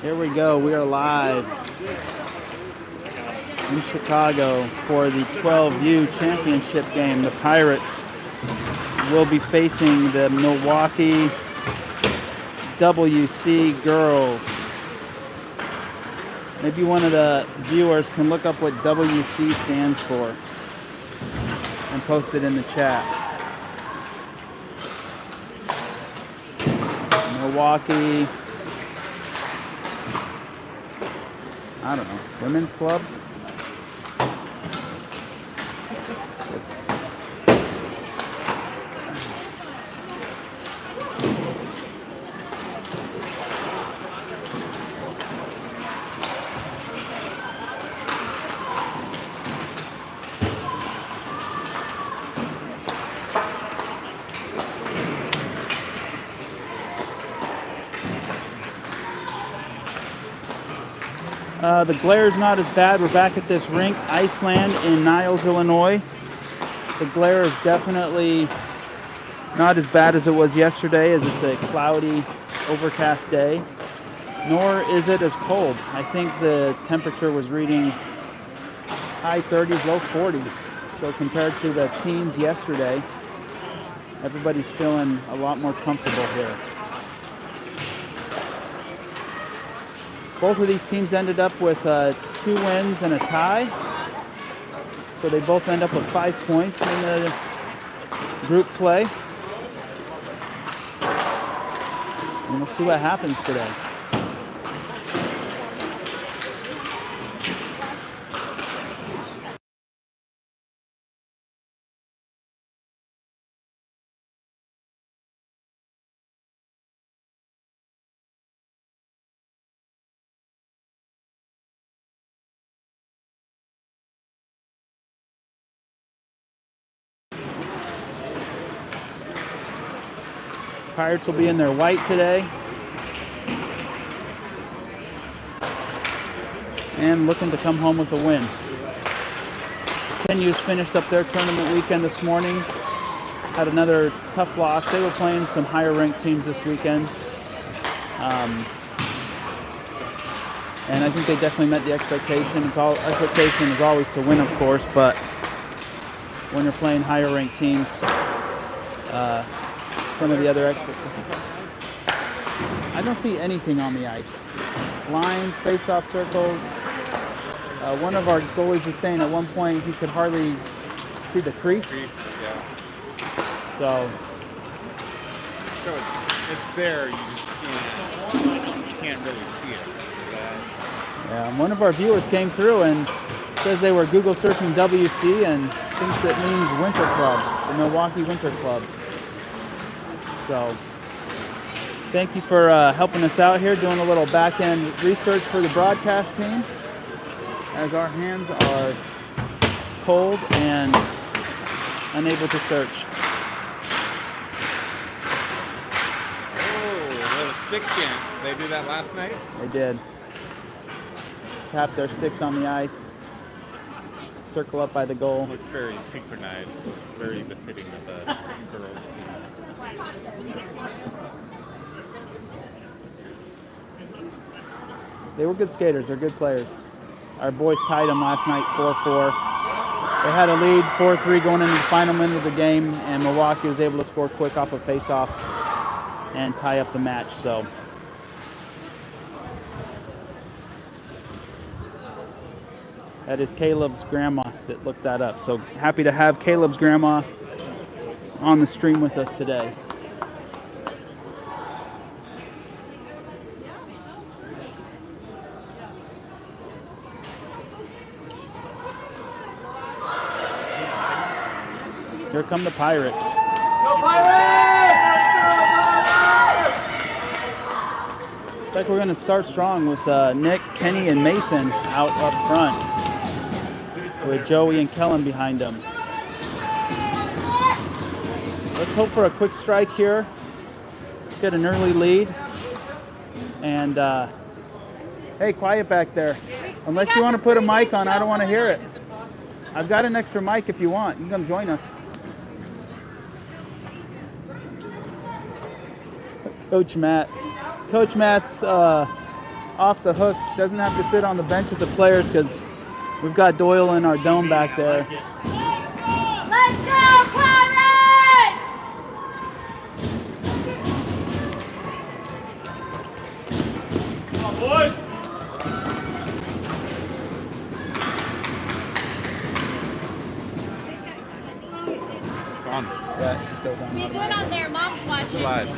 Here we go. We are live in Chicago for the 12U championship game. The Pirates will be facing the Milwaukee WC girls. Maybe one of the viewers can look up what WC stands for and post it in the chat. Milwaukee, I don't know, women's club? The glare's not as bad. We're back at this rink, Iceland in Niles, Illinois. The glare is definitely not as bad as it was yesterday, as it's a cloudy, overcast day. Nor is it as cold. I think the temperature was reading high 30s, low 40s. So compared to the teens yesterday, everybody's feeling a lot more comfortable here. Both of these teams ended up with 2 wins and a tie. So they both end up with 5 points in the group play. And we'll see what happens today. Pirates will be in their white today. And looking to come home with a win. 10U's finished up their tournament weekend this morning. Had another tough loss. They were playing some higher ranked teams this weekend. And I think they definitely met the expectation. Expectation is always to win, of course, but when you're playing higher ranked teams, some of the other expectations. I don't see anything on the ice. Lines, face-off circles. One of our goalies was saying at one point he could hardly see the crease. Yeah. So it's there. You just can't really see it. yeah, one of our viewers came through and says they were Google searching WC and thinks it means Winter Club, the Milwaukee Winter Club. So thank you for helping us out here, doing a little back-end research for the broadcast team, as our hands are cold and unable to search. Oh, a little stick jam. They do that last night? They did. Tap their sticks on the ice, circle up by the goal. Looks very synchronized, very befitting of the girls team. They were good skaters. They're good players. Our boys tied them last night 4-4. They had a lead 4-3 going into the final minute of the game, and Milwaukee was able to score quick off a face-off and tie up the match. So that is Caleb's grandma that looked that up. So happy to have Caleb's grandma on the stream with us today. Here come the Pirates. Go Pirates! Looks like we're going to start strong with Nick, Kenny, and Mason out up front, with Joey and Kellen behind them. Let's hope for a quick strike here. Let's get an early lead. And hey, quiet back there. Unless you want to put a mic on, I don't want to hear it. I've got an extra mic if you want. You can come join us. Coach Matt. Coach Matt's off the hook. Doesn't have to sit on the bench with the players because we've got Doyle in our dome back there. Let's go, Pirates! Come on, boys. On. Yeah, it just goes on. Be good on there. Mom's watching. Slide.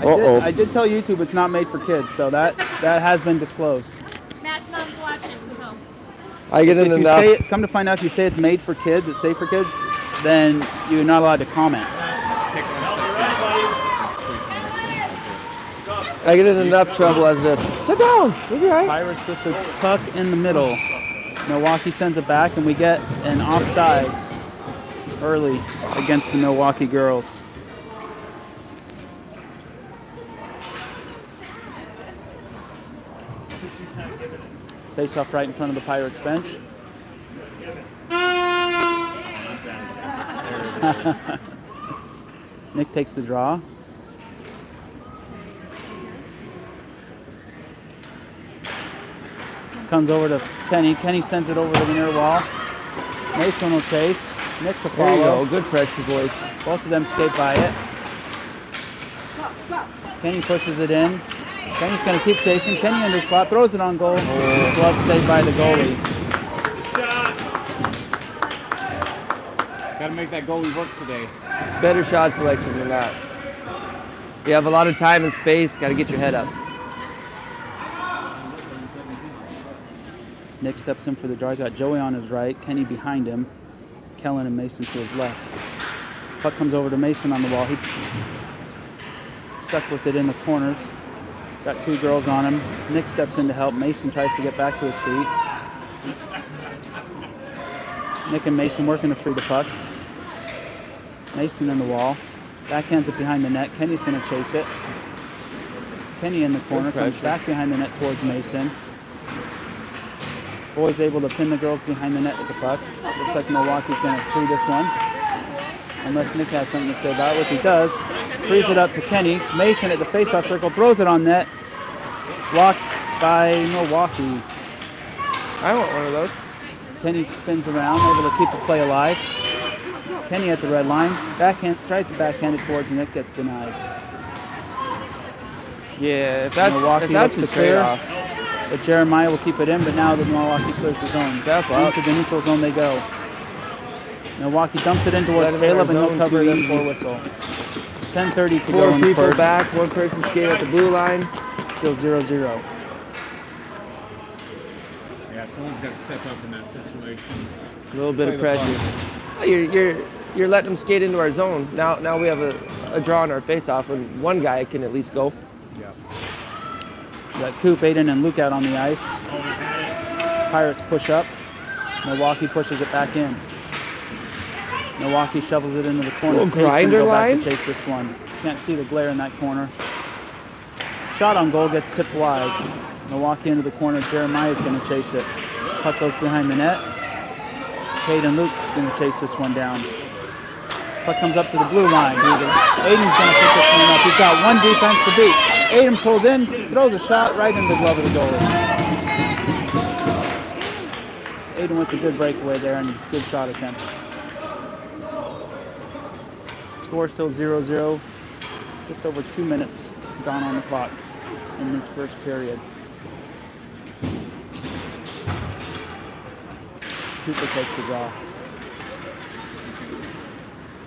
I did tell YouTube it's not made for kids, so that has been disclosed. Matt's mom's watching, so. I get If in you enough. say, come to find out, if you say it's made for kids, it's safe for kids, then you're not allowed to comment. Pick one I get in enough trouble as this. Sit down. You'll be right. Pirates with the puck in the middle. Milwaukee sends it back, and we get an offsides early against the Milwaukee girls. Face off right in front of the Pirates bench. Nick takes the draw. Comes over to Kenny. Kenny sends it over to the near wall. Mason will chase. Nick to There you follow. go. Good pressure, boys. Both of them skate by it. Kenny pushes it in. Kenny's going to keep chasing. Kenny into the slot, throws it on goal. Glove saved by the goalie. Got to make that goalie work today. Better shot selection than that. You have a lot of time and space. Got to get your head up. Nick steps in for the draw. He's got Joey on his right, Kenny behind him, Kellen and Mason to his left. Puck comes over to Mason on the wall. He stuck with it in the corners. Got two girls on him. Nick steps in to help. Mason tries to get back to his feet. Nick and Mason working to free the puck. Mason in the wall. Backhands it behind the net. Kenny's going to chase it. Kenny in the corner, comes back behind the net towards Mason. Boys able to pin the girls behind the net with the puck. Looks like Milwaukee's going to free this one. Unless Nick has something to say about it, which he does. Frees it up to Kenny. Mason at the faceoff circle, throws it on net. Blocked by Milwaukee. I want one of those. Kenny spins around, able to keep the play alive. Kenny at the red line. Backhand, tries to backhand it towards Nick, gets denied. Yeah, if Milwaukee that's looks a to clear. trade-off. But Jeremiah will keep it in, but now the Milwaukee clears the zone. Step up. Into the neutral zone they go. Milwaukee dumps it in towards Let him in Caleb, our and he'll zone cover too it in easy. for whistle. 10:30 to go Four in the people first. back, one person skate at the blue line. Still 0-0. Yeah, someone's got to step up in that situation. A little bit Play of the pressure. Oh, you're letting them skate into our zone. Now we have a draw on our face-off, and one guy can at least go. Yeah. We got Coop, Aiden, and Luke out on the ice. Pirates push up. Milwaukee pushes it back in. Milwaukee shovels it into the corner. Little Kate's gonna grinder go back line. to chase this one. Can't see the glare in that corner. Shot on goal gets tipped wide. Milwaukee into the corner. Jeremiah's going to chase it. Puck goes behind the net. Kate and Luke going to chase this one down. Puck comes up to the blue line. Aiden's going to pick this one up. He's got one defense to beat. Aiden pulls in, throws a shot right into the glove of the goalie. Aiden with a good breakaway there and good shot attempt. Score still 0-0. Just over 2 minutes gone on the clock in this first period. Cooper takes the draw.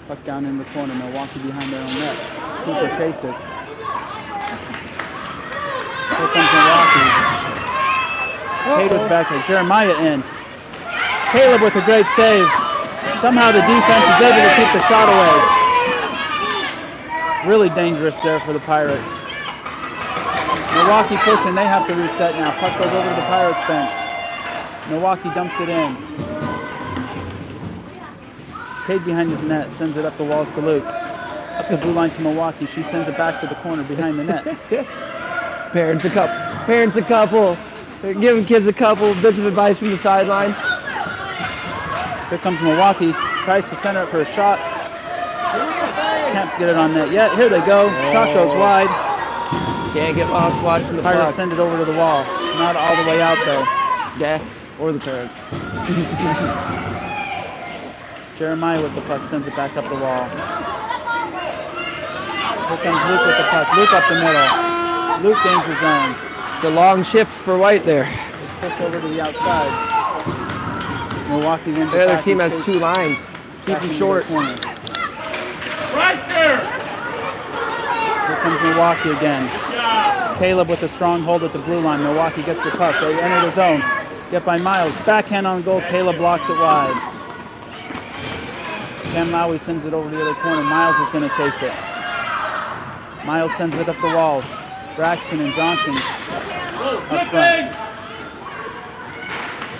Puck down in the corner. Milwaukee behind their own net. Cooper chases. Here comes Milwaukee. Cade with the back there. Jeremiah in. Caleb with a great save. Somehow the defense is able to keep the shot away. Really dangerous there for the Pirates. Milwaukee pushing. They have to reset now. Puck goes over to the Pirates bench. Milwaukee dumps it in. Cade behind his net. Sends it up the walls to Luke. Up the blue line to Milwaukee. She sends it back to the corner behind the net. Parents a couple. They're giving kids a couple bits of advice from the sidelines. Here comes Milwaukee. Tries to center it for a shot. Can't get it on net yet. Here they go. Shot goes wide. Can't get lost watching the Pirates puck. send it over to the wall. Not all the way out though. Yeah, or the parents. Jeremiah with the puck sends it back up the wall. Here comes Luke with the puck. Luke up the middle. Luke gains his own. It's a long shift for White there. It's pushed over to the outside. Milwaukee wins The other team has 2 lines. Keep them short. Pressure! Here comes Milwaukee again. Caleb with a strong hold at the blue line. Milwaukee gets the puck. They enter the zone. Get by Miles. Backhand on goal. Caleb blocks it wide. Ken Lowry sends it over to the other corner. Miles is going to chase it. Miles sends it up the wall. Braxton and Johnson up front.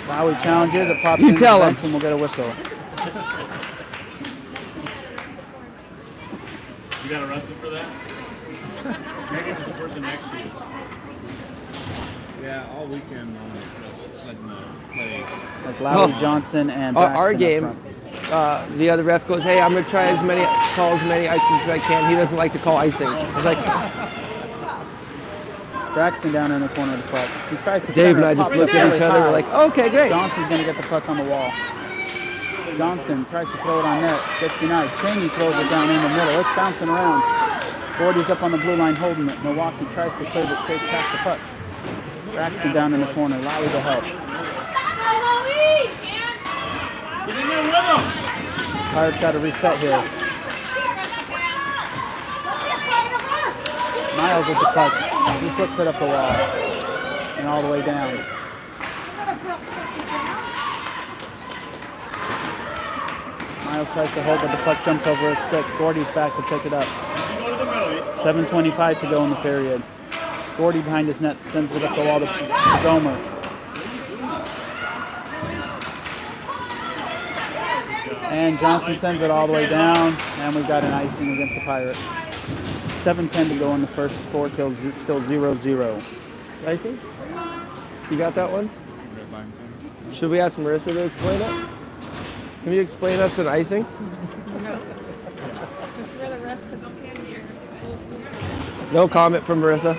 Lowry challenges. It pops You into tell the him. bench and we'll get a whistle. You got arrested for that? Maybe it was the person next to you. Yeah, all weekend play. Like Lowry, Oh. Johnson, and Braxton Our up game, front. the other ref goes, hey, I'm going to try as many icings as I can. He doesn't like to call icings. I was like, Braxton down in the corner of the puck. He tries to Dave center and I it, just pops looked it at really each other. We're high. like, okay, great. Johnson's going to get the puck on the wall. Johnson tries to throw it on net. Gets denied. Cheney throws it down in the middle. It's bouncing around. Gordy's up on the blue line holding it. Milwaukee tries to clear but stays past the puck. Braxton down in the corner. Lowry to help. Get in there with him! Pirates got to reset here. Miles with the puck. He flips it up the wall. And all the way down. Miles tries to hold, but the puck jumps over his stick. Gordy's back to pick it up. 7:25 to go in the period. Gordy behind his net sends it up the wall to Gomer. And Johnson sends it all the way down, and we've got an icing against the Pirates. 7:10 to go in the first quarter, till still 0-0. Icing? You got that one? Should we ask Marissa to explain it? Can you explain us an icing? No comment from Marissa.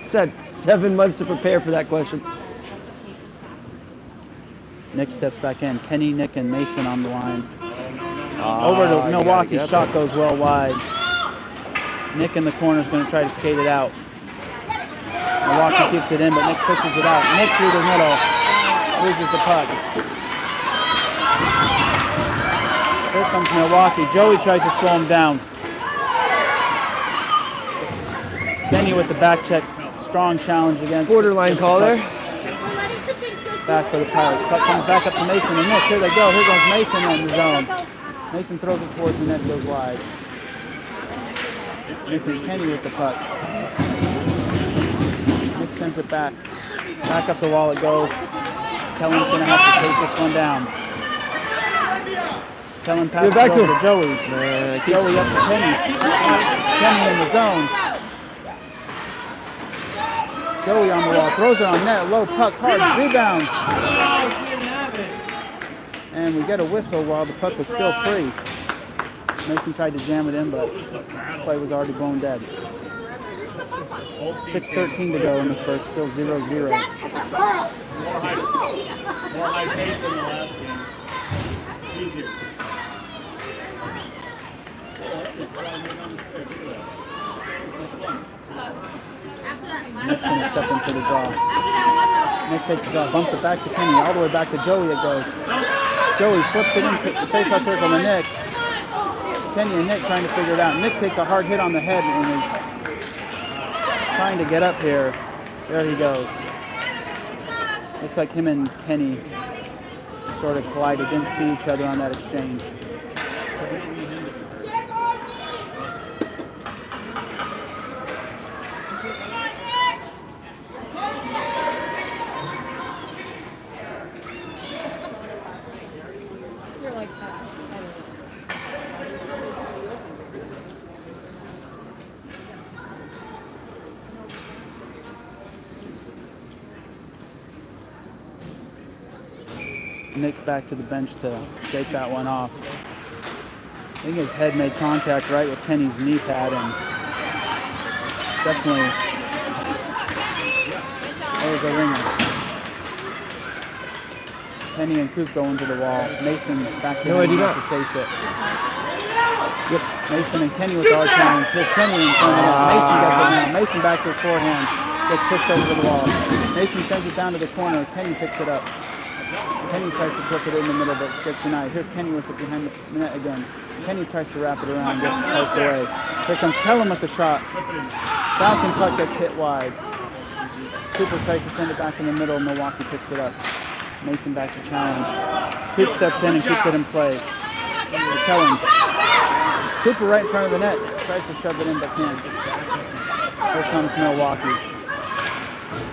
Said 7 months to prepare for that question. Nick steps back in. Kenny, Nick, and Mason on the line. Over to Milwaukee. Shot goes well wide. Nick in the corner is going to try to skate it out. Milwaukee keeps it in, but Nick pushes it out. Nick through the middle. Loses the puck. Here comes Milwaukee. Joey tries to slow him down. Kenny with the back check. Strong challenge against. Borderline call there. Back for the Pirates. Puck comes back up to Mason and Nick. Here they go. Here goes Mason in the zone. Mason throws it towards the net, goes wide. Nick and Kenny with the puck. Nick sends it back. Back up the wall it goes. Kellen's going to have to chase this one down. Kellen passes back it to over to Joey. Joey up to Kenny. Kenny in the zone. Joey on the wall. Throws it on net. Low puck. Hard. Rebound. And we get a whistle while the puck was still free. Mason tried to jam it in, but the play was already blown dead. 6:13 to go in the first, still 0-0. More high pace than the last game. Easier. Nick's going to step in for the draw. Nick takes the draw, bumps it back to Kenny, all the way back to Joey it goes. Joey flips it into the face-off circle to Nick. Kenny and Nick trying to figure it out. Nick takes a hard hit on the head and is trying to get up here. There he goes. Looks like him and Kenny sort of collided, didn't see each other on that exchange. Nick back to the bench to shake that one off. I think his head made contact right with Kenny's knee pad, and definitely that was a ringer. Kenny and Coop go into the wall. Mason back to to chase it. Yep. Mason and Kenny with our challenge. Here's Kenny and Mason gets it now. Mason back to his forehand. Gets pushed over to the wall. Mason sends it down to the corner. Kenny picks it up. Kenny tries to flip it in the middle, but gets denied. Here's Kenny with it behind the net again. Kenny tries to wrap it around, gets poked away. Here comes Kellum with the shot. Bouncing puck gets hit wide. Cooper tries to send it back in the middle. Milwaukee picks it up. Mason back to challenge. Coop steps in and keeps it in play. Kellum. Cooper right in front of the net. Tries to shove it in, but can't. Here comes Milwaukee.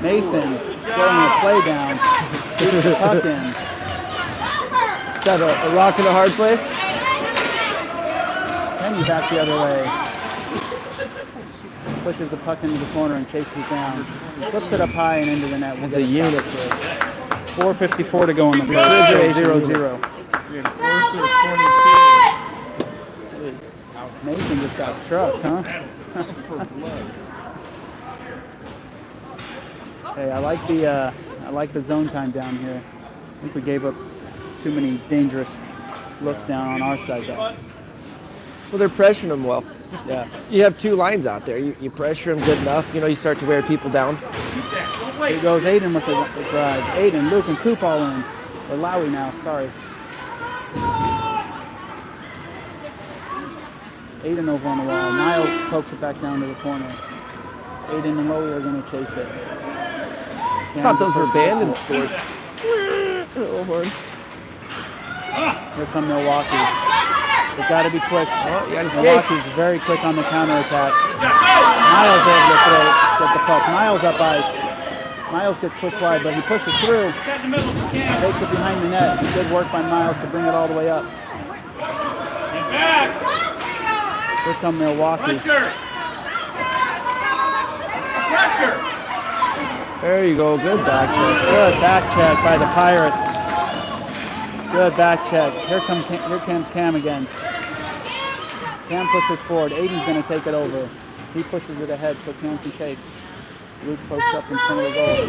Mason slowing the play down. Keeps the puck in. Is that a rock in a hard place? Kenny back the other way. Pushes the puck into the corner and chases down. Flips it up high and into the net. It's a unit. 4:54 to go in the first. 0-0. Mason just got trucked, huh? Hey, I like the zone time down here. I think we gave up too many dangerous looks down on our side though. Well, they're pressuring them well. Yeah. You have two lines out there. You pressure them good enough, you know, you start to wear people down. Here goes Aiden with the drive. Aiden, Luke, and Coop all in. Or Lowy now, sorry. Aiden over on the wall. Niles pokes it back down to the corner. Aiden and Lowy are going to chase it. I thought those were banned in sports. Here come Milwaukee. They've got to be quick. Oh, you got to skate. Milwaukee's very quick on the counterattack. Miles over to get the puck. Miles up ice. Miles gets pushed wide, but he pushes through. Takes it behind the net. Good work by Miles to bring it all the way up. Here come Milwaukee. There you go. Good back check. Good back check by the Pirates. Good back check. Here comes Cam again. Cam pushes forward. Aiden's going to take it over. He pushes it ahead so Cam can chase. Luke posts up in front of the goal.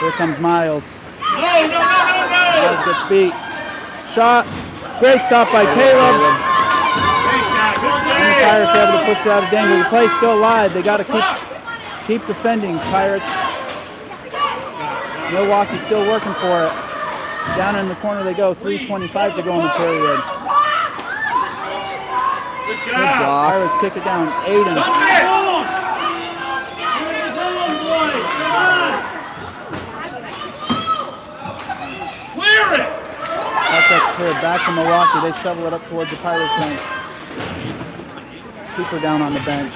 Here comes Miles. Miles gets beat. Shot. Great stop by Caleb. And the Pirates able to push it out of danger. The play's still alive. They got to keep defending. Pirates. Milwaukee still working for it. Down in the corner they go. 3:25 to go in the period. Good Pirates kick it down. Aiden. Clear it! That's clear. Back to Milwaukee. They shovel it up towards the Pirates bench. Keeper down on the bench.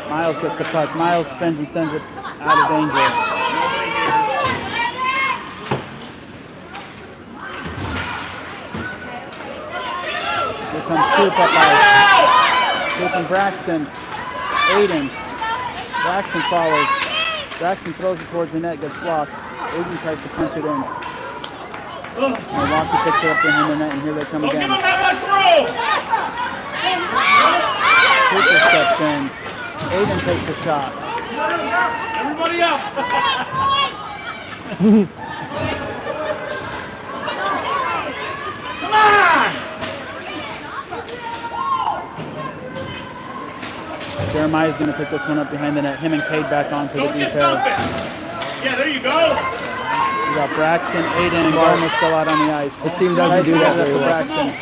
Miles gets the puck. Miles spins and sends it out of danger. Here comes Coop up ice. Coop and Braxton. Aiden. Braxton follows. Braxton throws it towards the net, gets blocked. Aiden tries to punch it in. Milwaukee picks it up behind the net, and here they come again. Don't give him that much room! Cooper steps in. Aiden takes the shot. Everybody up! Come on! Jeremiah's going to pick this one up behind the net. Him and Cade back on for the Don't just detail. dump it! Yeah, there you go! We got Braxton, Aiden, and Garner still out on the ice. This team doesn't do that very well. Braxton.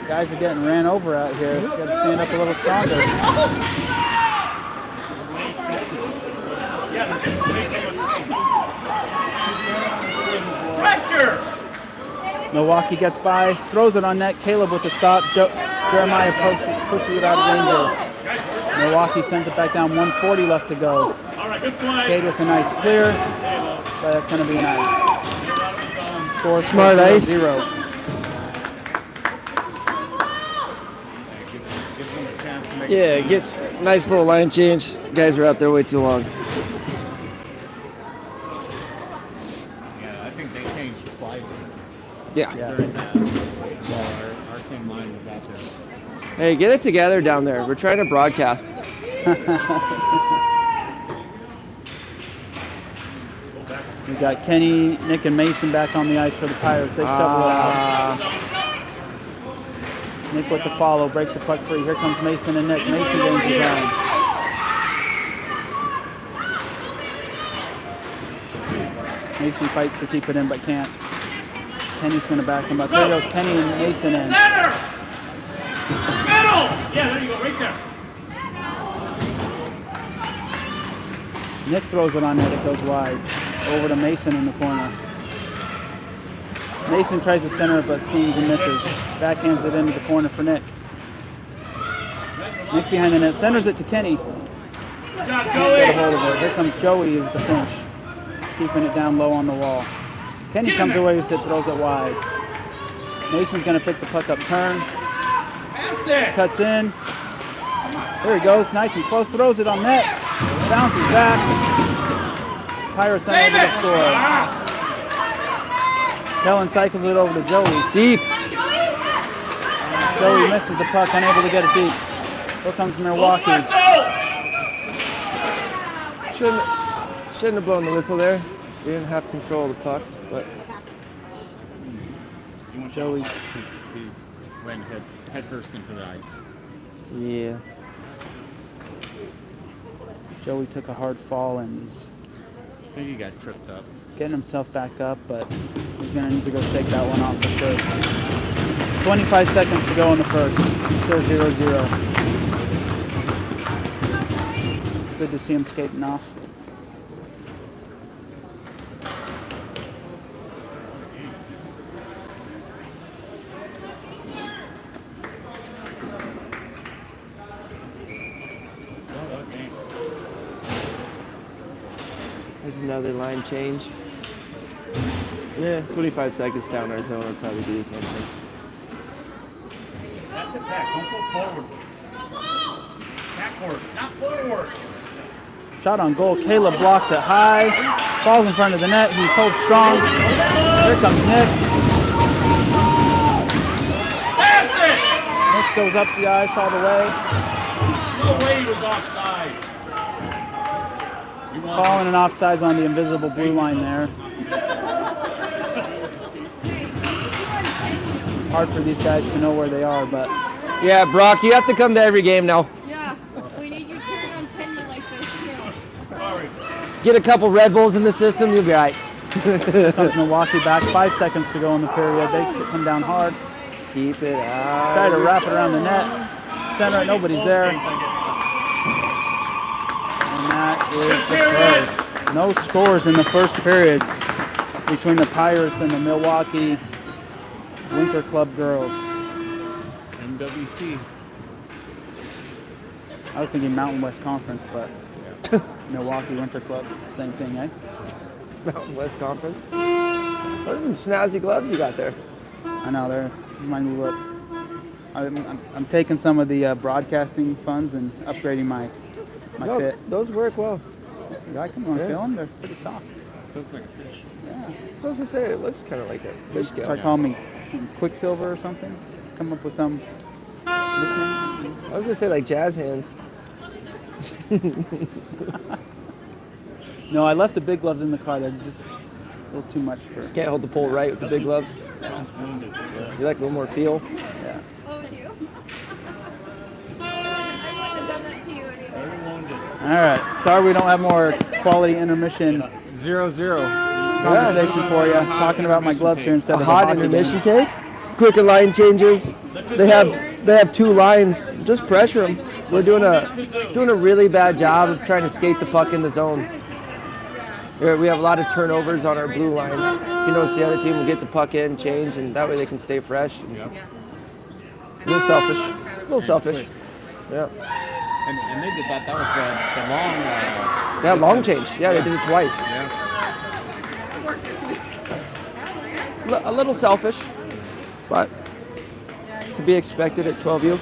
Guys are getting ran over out here. Got to stand up a little stronger. Pressure! Milwaukee gets by, throws it on net. Caleb with the stop. Jeremiah pushes it out of danger. Milwaukee sends it back down. 1:40 left to go. All right, good play. Cade with a nice clear, but that's going to be an ice. Score Smart ice. 0. Give them a chance to make Yeah, it gets Nice little line change. Guys are out there way too long. Yeah, I think they changed twice Yeah. during that. While our team line was out there. Hey, get it together down there. We're trying to broadcast. We got Kenny, Nick, and Mason back on the ice for the Pirates. They shovel it out. Nick with the follow, breaks the puck free. Here comes Mason and Nick. Mason gains his own. Mason fights to keep it in, but can't. Kenny's going to back him up. There goes Kenny and Mason in. Center! Middle! Yeah, there you go, right there. Nick throws it on net. It goes wide. Over to Mason in the corner. Mason tries to center it, but swings and misses. Backhands it into the corner for Nick. Nick behind the net. Centers it to Kenny. Good job, Can't get a Joey. hold of it. Here comes Joey with the pinch. Keeping it down low on the wall. Kenny comes away with it, throws it wide. Mason's going to pick the puck up, turn. Pass it. Cuts in. There he goes. Nice and close. Throws it on net. Bounces back. Pirates unable to score. Kellen cycles it over to Joey. Deep. Joey misses the puck, unable to get it deep. Here comes Milwaukee. Shouldn't have blown the whistle there. We didn't have control of the puck, but Joey. He went head first into the ice. yeah. Joey took a hard fall and he's I think he got tripped up. getting himself back up, but he's going to need to go shake that one off for sure. 25 seconds to go in the first. Still 0-0. Good to see him skating off. There's another line change. Yeah, 25 seconds down our zone will probably do the same thing. That's it back. Don't go forward. Backward, not forward. Shot on goal. Caleb blocks it high. Falls in front of the net. He pulls strong. Here comes Nick. Pass Nick goes up the ice all the way. it. No way he was offside. You want Calling an offsides on the invisible blue line there. Hard for these guys to know where they are, but Yeah, Brock, you have to come to every game now. Yeah, we need you turn on tenure like this too. sorry. Get a couple Red Bulls in the system, you'll be all right. comes Milwaukee back. 5 seconds to go in the period. They come down hard. Keep it out. Try to wrap it around the net. Center it, nobody's there. And that is the first. No scores in the first period between the Pirates and the Milwaukee Winter Club girls. MWC. I was thinking Mountain West Conference, but Milwaukee Winter Club, same thing, eh? Mountain West Conference. Those are some snazzy gloves you got there. I know, they're remind me what. I'm taking some of the broadcasting funds and upgrading my No, fit. those work well. I can want to Yeah. feel them. They're pretty soft. Feels like a fish. Yeah. So I was gonna say, it looks kind of like a fish scale. Start calling me Quicksilver or something. Come up with some nickname. I was gonna say like jazz hands. No, I left the big gloves in the car. They're just a little too much for. Just can't hold the pole right with the big gloves. You like a little more feel. Yeah. What would you? I wouldn't have done that to you anyway. All right. Sorry we don't have more quality intermission 0-0. conversation for you. Talking about my gloves here instead A of hot the hockey intermission game. take. Quicker line changes. They have two lines. Just pressure them. We're doing a really bad job of trying to skate the puck in the zone. We have a lot of turnovers on our blue line. You notice the other team will get the puck in, change, and that way they can stay fresh. Yep. A little selfish. A little selfish. Yeah. And they did that. That was the long. They have long change. Yeah, they did it twice. Yeah. A little selfish, but it's to be expected at 12U.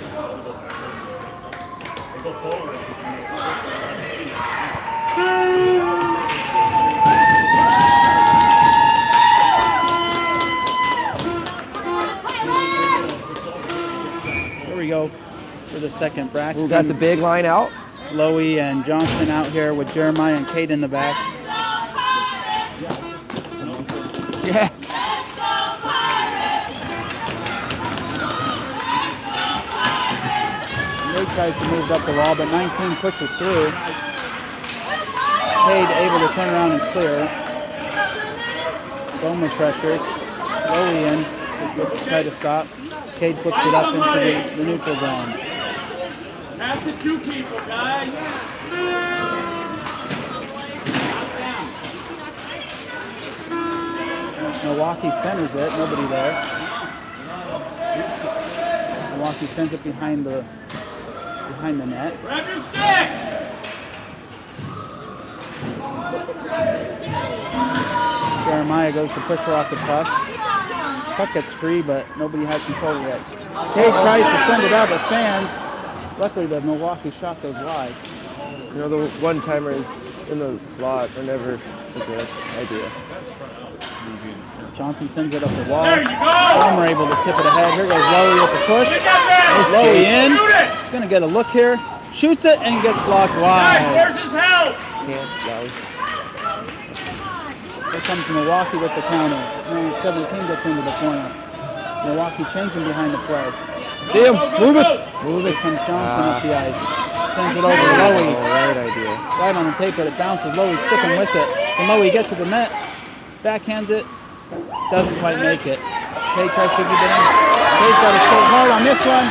Go forward. for the second. Braxton, Who's got the big line out? Lowy, and Johnson out here with Jeremiah and Kate in the back. Yeah. Nate tries to move up the wall, but 19 pushes through. Cade able to turn around and clear. Gomer pressures. Lowy in. Try to stop. Cade flips it up into the neutral zone. Pass it to people, guys. Milwaukee centers it. Nobody there. Milwaukee sends it behind the net. Grab your stick. Jeremiah goes to push her off the puck. Puck gets free, but nobody has control of it. Cade tries to send it out, but fans. Luckily, the Milwaukee shot goes wide. You know, the one-timers in the slot are never a good idea. Johnson sends it up the wall. There you go. Gomer able to tip it ahead. Here goes Lowy with the push. Get that man. Lowy in. Shoot it. He's going to get a look here. Shoots it and gets blocked Guys, wide. where's his help? Can't, Lowy. Here comes Milwaukee with the counter. Number 17 gets into the corner. Milwaukee changing behind the play. See him. Move it. Move it. Comes Johnson up the ice. Sends it over to Lowy. Right idea. Right on the tape, but it bounces. Lowy sticking with it. Can Lowy get to the net? Backhands it. Doesn't quite make it. Kay tries to get it in. Kay's got to score hard on this one.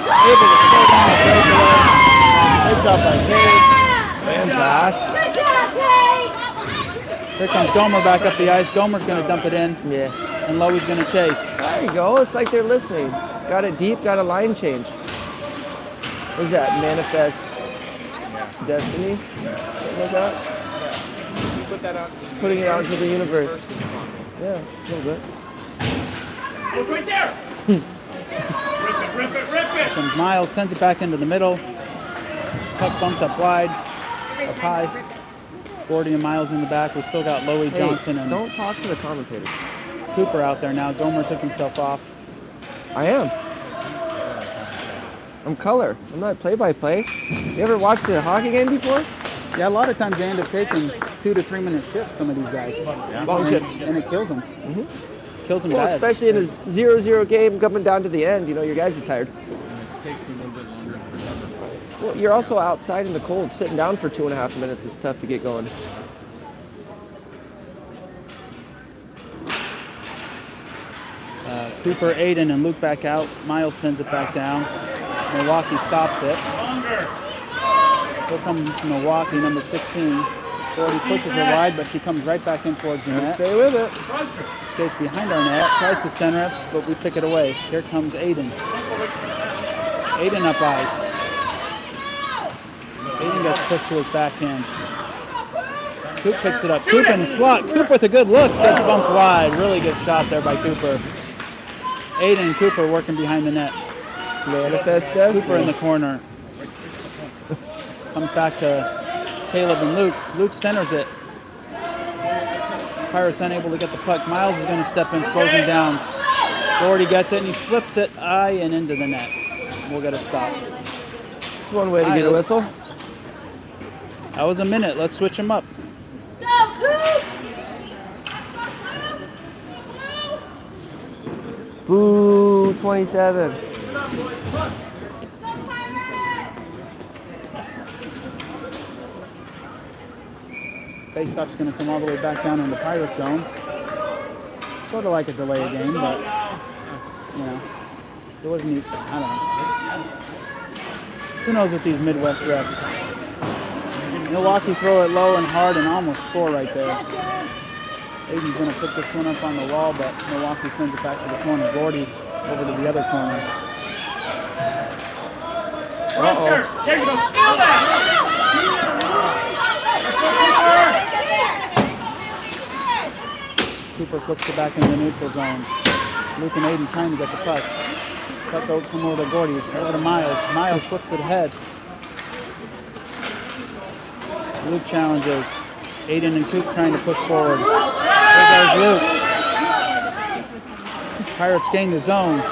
Able to slow down the breakaway. Good job by Kay. Man, pass. Good job, Kate. Here comes Gomer back up the ice. Gomer's going to dump it in, Yeah. and Lowy's going to chase. There you go. It's like they're listening. Got it deep, got a line change. What is that? Manifest destiny? Something like that? You put that out. Putting it out into the universe. Yeah, a little bit. Look right there. Rip it, rip it, rip it. Comes Miles, sends it back into the middle. Puck bumped up wide, up high. Gordy and Miles in the back. We still got Lowy, Hey, Johnson, and don't talk to the commentators. Cooper out there now. Gomer took himself off. I am. I'm color. I'm not play-by-play. You ever watched a hockey game before? Yeah, a lot of times they end up taking 2 to 3 minute shifts, some of these guys. Long shift. And it kills them. Kills them Well, bad. especially in a 0-0 game coming down to the end. You know, your guys are tired. It takes a little bit longer to recover. Well, you're also outside in the cold. Sitting down for 2.5 minutes is tough to get going. Cooper, Aiden, and Luke back out. Miles sends it back down. Milwaukee stops it. Longer. Here comes Milwaukee, number 16. Gordy pushes her wide, but she comes right back in towards the Gotta net. stay with it. Pressure. Skates behind our net, tries to center it, but we pick it away. Here comes Aiden. Aiden up ice. Aiden gets pushed to his backhand. Coop picks it up. Coop in the slot. Coop with a good look. Gets bumped wide. Really good shot there by Cooper. Aiden and Cooper working behind the net. Manifest Cooper in destiny. the corner. Comes back to Caleb and Luke. Luke centers it. Pirates unable to get the puck. Miles is going to step in, slows him down. Gordy gets it and he flips it high and into the net. We'll get a stop. It's one way to get a whistle. That was a minute. Let's switch them up. Let's go, Coop. Boo, 27. Faceoff's going to come all the way back down in the Pirate zone. Sort of like a delay game, but, you know, it wasn't, I don't know. Who knows with these Midwest refs? Milwaukee throw it low and hard and almost score right there. Aiden's going to put this one up on the wall, but Milwaukee sends it back to the corner. Gordy over to the other corner. Pressure. There you go. Steal that. Cooper flips it back in the neutral zone. Luke and Aiden trying to get the puck. Puck out from over to Gordy. Over to Miles. Miles flips it ahead. Luke challenges. Aiden and Coop trying to push forward. There goes Luke. Pirates gain the zone.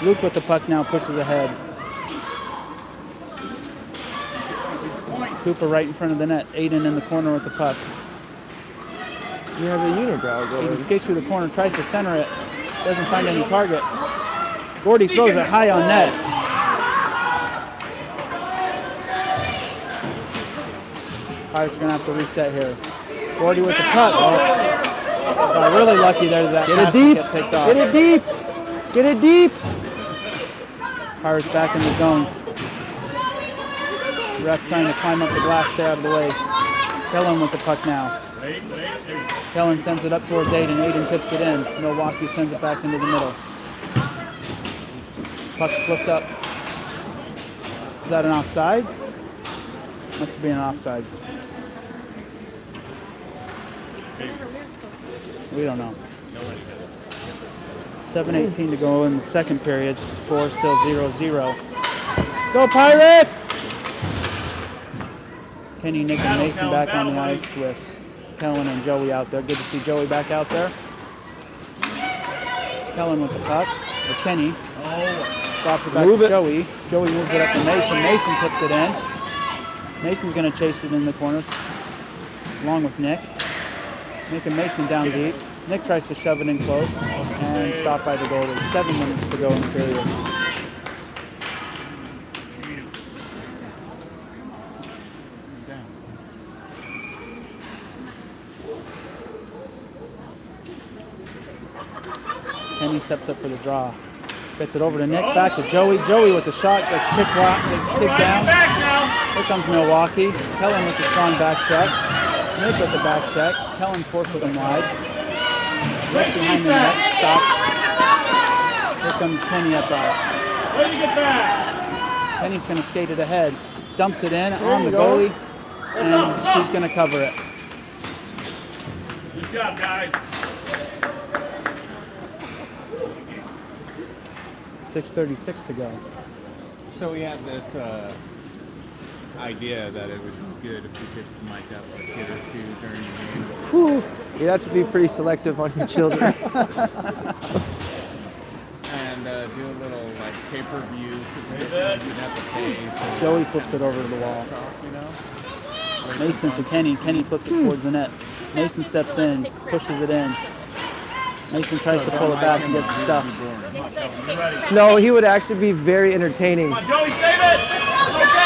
Luke with the puck now pushes ahead. Cooper right in front of the net. Aiden in the corner with the puck. You have a unibrow Aiden going. skates through the corner, tries to center it. Doesn't find any target. Gordy throws it high on net. Pirates are going to have to reset here. Gordy with the puck. Oh, got really lucky there that Get it pass deep. didn't get picked off. Get it deep. Get it deep. Pirates back in the zone. Ref trying to climb up the glass, stay out of the way. Kellen with the puck now. Kellen sends it up towards Aiden. Aiden tips it in. Milwaukee sends it back into the middle. Puck flipped up. Is that an offsides? Must be an offsides. We don't know. 7:18 to go in the second period. Score still 0-0. Go Pirates! Kenny, Nick, and Mason back on the ice with Kellen and Joey out there. Good to see Joey back out there. Kellen with the puck. With Kenny. Drops it back to Joey. Joey moves it up to Mason. Mason puts it in. Mason's going to chase it in the corners along with Nick. Nick and Mason down deep. Nick tries to shove it in close and stopped by the goalie. 7 minutes to go in the period. Kenny steps up for the draw. Gets it over to Nick, back to Joey. Joey with the shot, gets kicked down. Here comes Milwaukee. Kellen with the strong back check. Nick with the back check. Kellen forces him wide. Nick behind the net, stops. Here comes Kenny up ice. Kenny's going to skate it ahead. Dumps it in on the goalie, and she's going to cover it. Good job, guys. 6:36 to go. So we had this idea that it would be good if we could mic up a kid or two during the game. Whew. You have to be pretty selective on your children. And do a little like pay-per-view subscription you'd have to pay. Joey flips it over to the wall. You know? Mason to Kenny. Kenny flips it towards the net. Mason steps in, pushes it in. Mason tries to pull it back and gets it stuffed. No, he would actually be very entertaining. Come on, Joey, save it!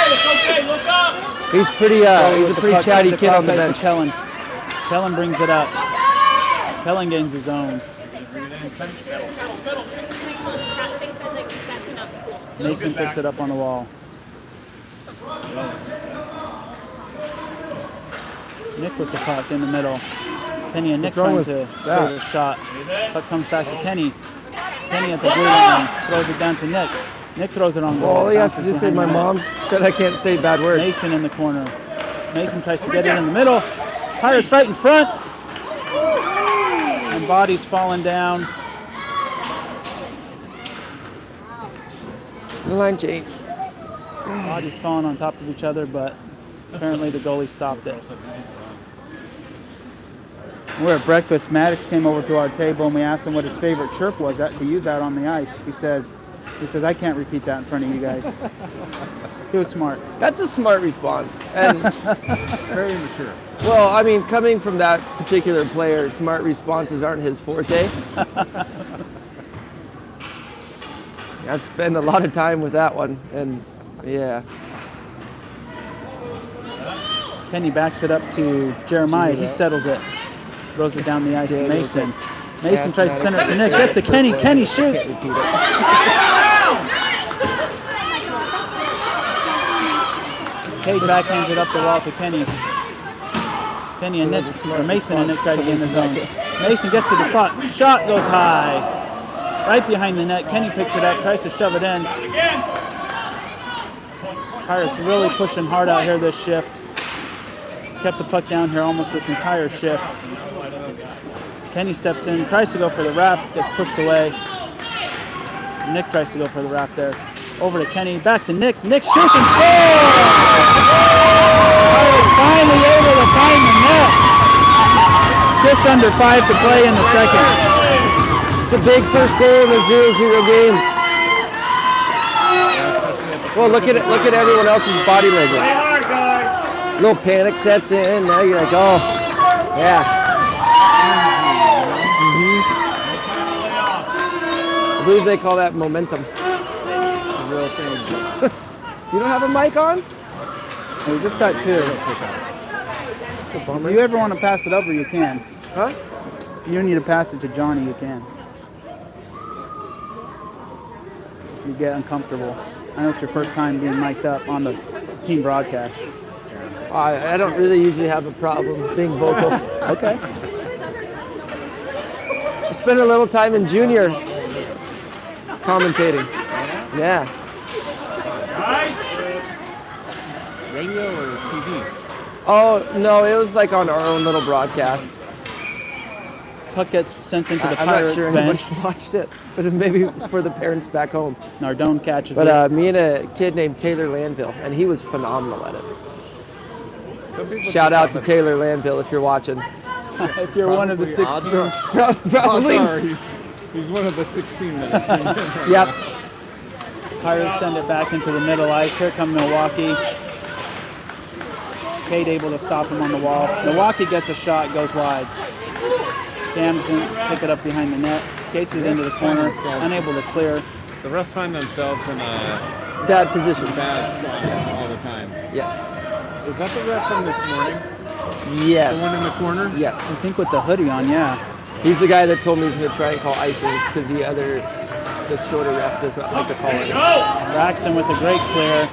It's okay, look up! He's pretty. He's a pretty chatty kid on the bench. Kellen. Kellen brings it up. Kellen gains his own. Mason picks it up on the wall. Nick with the puck in the middle. Kenny and Nick trying to throw the shot. Puck comes back to Kenny. Kenny at the blue line. Throws it down to Nick. Nick throws it on goal. All he has to just say, my mom said I can't say bad words. Mason in the corner. Mason tries to get it in the middle. Pirates right in front. And bodies falling down. It's the line change. Bodies falling on top of each other, but apparently the goalie stopped it. We're at breakfast. Maddox came over to our table and we asked him what his favorite chirp was to use out on the ice. He says, I can't repeat that in front of you guys. He was smart. That's a smart response. And Very mature. well, I mean, coming from that particular player, smart responses aren't his forte. I've spent a lot of time with that one, and yeah. Kenny backs it up to Jeremiah. He settles it. Throws it down the ice to Mason. Mason tries to send it to Nick. Gets to Kenny. Kenny shoots. Cade backhands it up the wall to Kenny. Kenny and Nick, or Mason and Nick try to get in the zone. Mason gets to the slot. Shot goes high. Right behind the net. Kenny picks it up, tries to shove it in. Pirates really pushing hard out here this shift. Kept the puck down here almost this entire shift. Kenny steps in, tries to go for the wrap, gets pushed away. Nick tries to go for the wrap there. Over to Kenny, back to Nick. Nick shoots and scores! Pirates finally able to find the net. Just under 5 to play in the second. It's a big first goal in a 0-0 game. Well, look at everyone else's body language. Play hard, guys. little panic sets in. Now you're like, oh, yeah. I believe they call that momentum. The real thing. You don't have a mic on? We just got 2. It's a If bummer. you ever want to pass it over, you can. Huh? If you need to pass it to Johnny, you can. If you get uncomfortable. I know it's your first time being mic'd up on the team broadcast. I don't really usually have a problem being vocal. Okay. I spent a little time in junior commentating. Yeah. Radio or TV? Oh, no, it was like on our own little broadcast. Puck gets sent into the I'm not Pirates sure anybody bench. watched it, but maybe it was for the parents back home. Nardone catches But it. me and a kid named Taylor Landville, and he was phenomenal at it. Some people Shout just out to have Taylor Landville if you're watching. If you're one of the probably 16. odds Probably. are he's one of the 16 that are tuned in right Yep. now. Pirates send it back into the middle ice. Here come Milwaukee. Cade able to stop him on the wall. Milwaukee gets a shot, goes wide. Cam doesn't pick it up behind the net. Skates it into the corner. Unable to clear. The refs find themselves in a Bad positions. bad spot all the time. Yes. Is that the ref from this morning? Yes. The one in the corner? Yes. I think with the hoodie on, yeah. He's the guy that told me he's going to try and call icings because the shorter ref does not like to call it. Braxton with a great clear.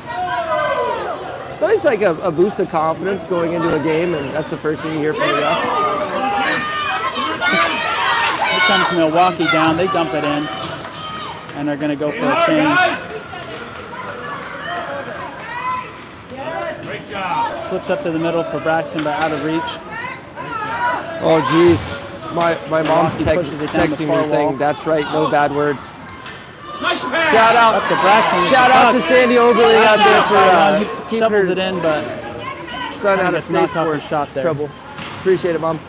So it's like a boost of confidence going into a game, and that's the first thing you hear from the ref. Here comes Milwaukee down. They dump it in. And they're going to go for a change. Great job. Flipped up to the middle for Braxton, but out of reach. Oh, geez. My mom's Milwaukee pushes it down the texting far me saying, wall. that's right, no bad words. Nice pass. Shout out Up to Braxton. Shout out to Sandy Oberling out there for He keeping shovels her it in, but son out of gets knocked safe off for his shot there. trouble. Appreciate it, Mom.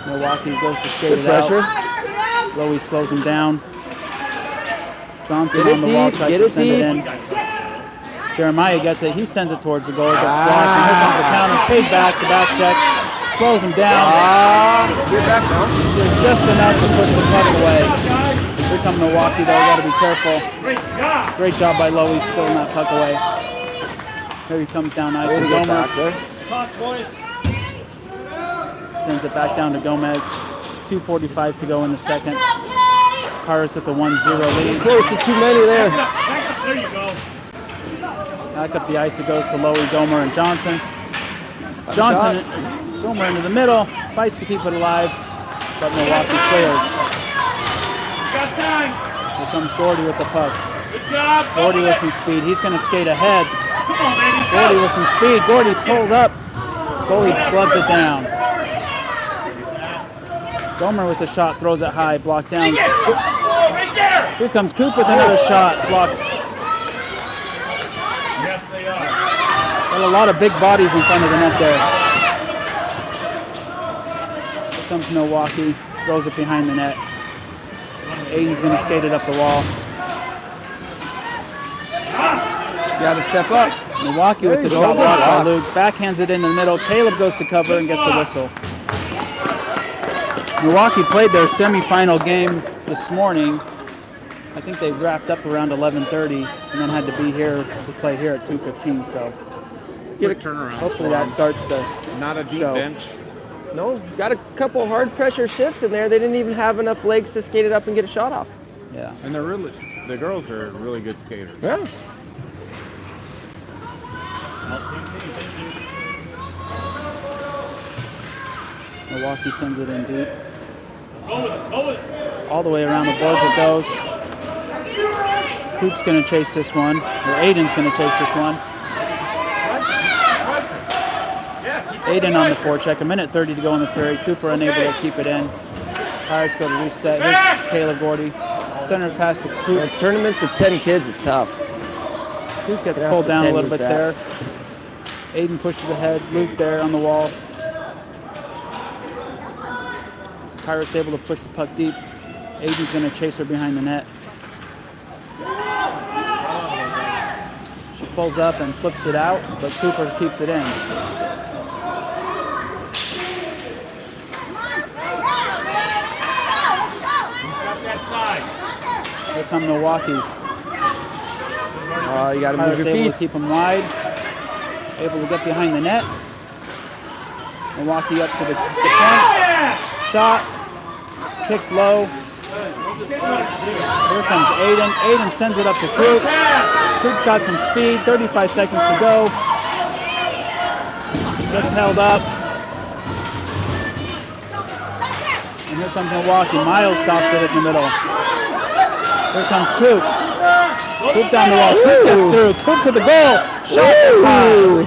Milwaukee goes to skate Good it pressure. out. Lowy slows him down. Johnson Get it on the wall deep, tries get to it send it in. Jeremiah gets it. He sends it towards the goal. It gets blocked. And here comes the counter. Paid back. The back check. Slows him down. Get back now. Just enough to push the puck away. Here come Milwaukee though. Got to be careful. Great job. Great job by Lowy, stealing that puck away. Here he comes down nice Way to to get Gomer. back there. Talk, boys. Sends it back down to Gomez. 2:45 to go in the second. Pirates with the 1-0 lead. Close to too many there. Back up. There you go. Back up the ice it goes to Lowy, Gomer, and Johnson. Johnson, Gomer into the middle, fights to keep it alive, but Milwaukee clears. Got time. Here comes Gordy with the puck. Good job. Go Gordy with with it. some speed. He's going to skate ahead. Come on, baby. Gordy Go. with some speed. Gordy pulls up. Goalie floods it down. Gomer with the shot, throws it high, blocked down. Get it. Right there. Here comes Coop with another shot, blocked. Yes, they are. Got a lot of big bodies in front of the net there. Here comes Milwaukee, throws it behind the net. Aiden's going to skate it up the wall. Got to step up. Milwaukee with the There you shot go. blocked by Luke. Backhands it in the middle. Caleb goes to cover and gets the whistle. Milwaukee played their semifinal game this morning. I think they wrapped up around 11:30 and then had to be here to play here at 2:15. So Quick turnaround. hopefully that starts the Not a deep show. bench. No, got a couple hard pressure shifts in there. They didn't even have enough legs to skate it up and get a shot off. Yeah. And the girls are really good skaters. Yeah. Milwaukee sends it in deep. Go with it. Go with it. All the way around the boards it goes. Coop's going to chase this one. Or Aiden's going to chase this one. Aiden on the forecheck. 1:30 to go in the period. Cooper unable to keep it in. Pirates go to reset. Here's Caleb Gordy. Center pass to Coop. Yeah, tournaments with 10 kids is tough. Coop gets That's pulled the down a 10 little bit was there. that. Aiden pushes ahead. Luke there on the wall. Pirates able to push the puck deep. Aiden's going to chase her behind the net. She pulls up and flips it out, but Cooper keeps it in. Who's got that side? Here come Milwaukee. Oh, you got to move Pirates your able feet. to keep them wide. Able to get behind the net. Milwaukee up to the point. Shot. Kicked low. Here comes Aiden. Aiden sends it up to Coop. Coop's got some speed. 35 seconds to go. Gets held up. And here comes Milwaukee. Miles stops it in the middle. Here comes Coop. Coop down the wall. Coop gets through. Coop to the goal. Shot is high.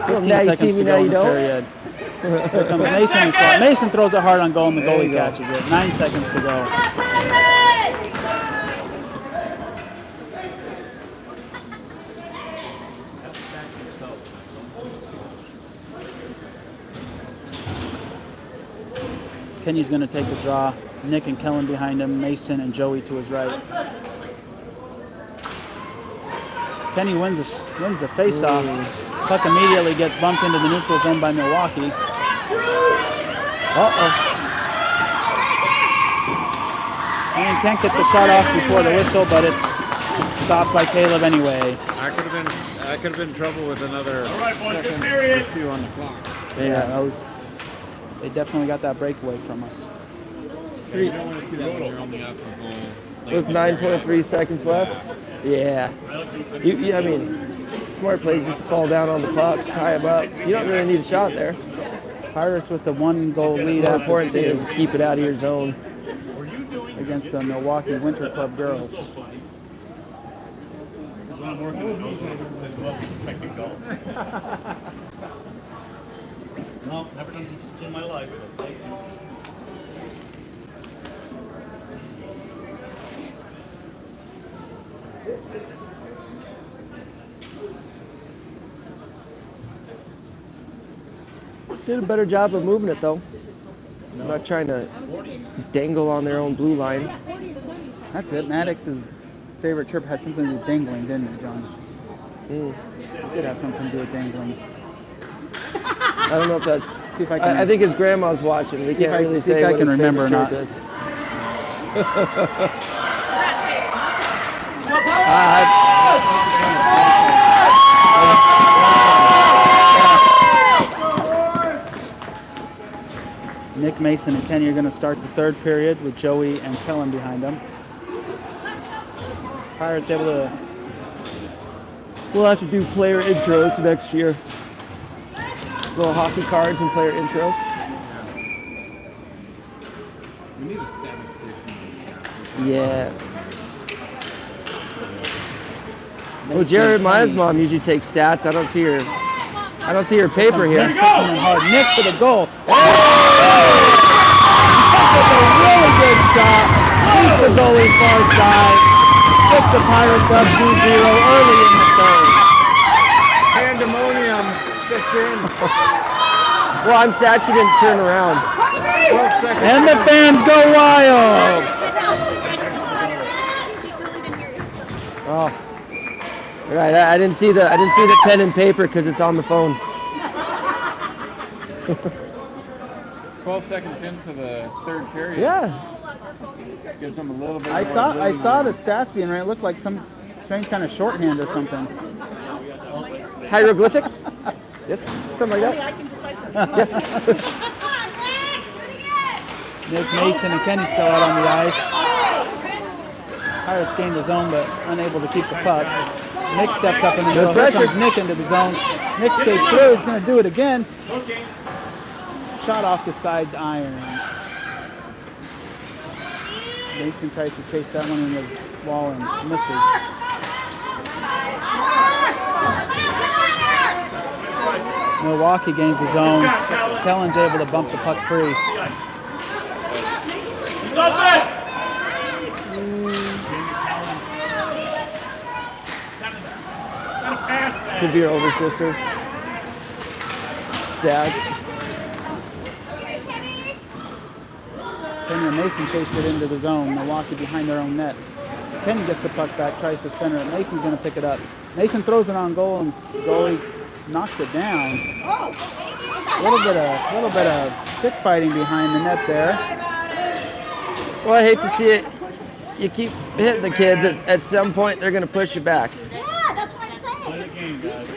15 Now you see seconds me, to now go you in the don't. period. Here comes Mason. in front. Mason throws it hard on goal and the goalie catches it. 9 seconds to go. Kenny's going to take the draw. Nick and Kellen behind him. Mason and Joey to his right. Kenny wins the face-off. Puck immediately gets bumped into the neutral zone by Milwaukee. And can't get the shot off before the whistle, but it's stopped by Caleb anyway. I could have been in trouble with another All right, boys, good second period. or 2 on the clock. Yeah, that was. They definitely got that breakaway from us. Yeah, you don't want to see that when you're on the upper goal. With 9.3 seconds left. Yeah. I mean, smart play is just to fall down on the puck, tie him up. You don't really need a shot there. Pirates with the 1-goal lead The after important thing 2 is to keep it out of your zone. against the Milwaukee Winter Club girls. When I'm working with those guys, it's well protecting golf. No, never done this in my life. But thank you. Did a better job of moving it though. Not trying to dangle on their own blue line. That's it. Maddox's favorite chirp has something to do with dangling, didn't it, John? It did have something to do with dangling. I don't know if that's. See if I can. I think his grandma's watching. We can't really see if say I what can his remember or favorite not. chirp is. Nick, Mason, and Kenny are going to start the third period with Joey and Kellen behind them. Pirates able to. We'll have to do player intros next year. Little hockey cards and player intros. We need a statistician. Yeah. Well, Jared, my mom usually takes stats. I don't see her paper Nick here. puts him in hard. Nick to the goal. Really good shot. Keeps the goalie far side. Puts the Pirates up 2-0 early in the third. Pandemonium sets in. Well, I'm sad she didn't turn around. 12 seconds. And the fans go wild. Oh, right. I didn't see the pen and paper because it's on the phone. 12 seconds into the third period. Yeah. Gives them a little bit I more saw ability. the stats being right. It looked like some strange kind of shorthand or something. Hieroglyphics? Yes. Something like Only that. I can decipher. Yes. Nick, Mason, and Kenny still out on the ice. Pirates gained the zone, but unable to keep the puck. Nick steps up in the middle. Here pressure. comes Nick into the zone. Nick skates through. He's going to do it again. Okay. Shot off the side iron. Mason tries to chase that one in the wall and misses. Milwaukee gains the zone. Kellen's able to bump the puck free. He's up there. Could be your older sisters. Dad. Kenny and Mason chased it into the zone. Milwaukee behind their own net. Kenny gets the puck back, tries to center it. Mason's going to pick it up. Mason throws it on goal, and goalie knocks it down. A little bit of stick fighting behind the net there. Well, I hate to see it. You keep hitting the kids. At some point, they're going to push you back. Yeah, that's what I'm saying. Play the game, guys.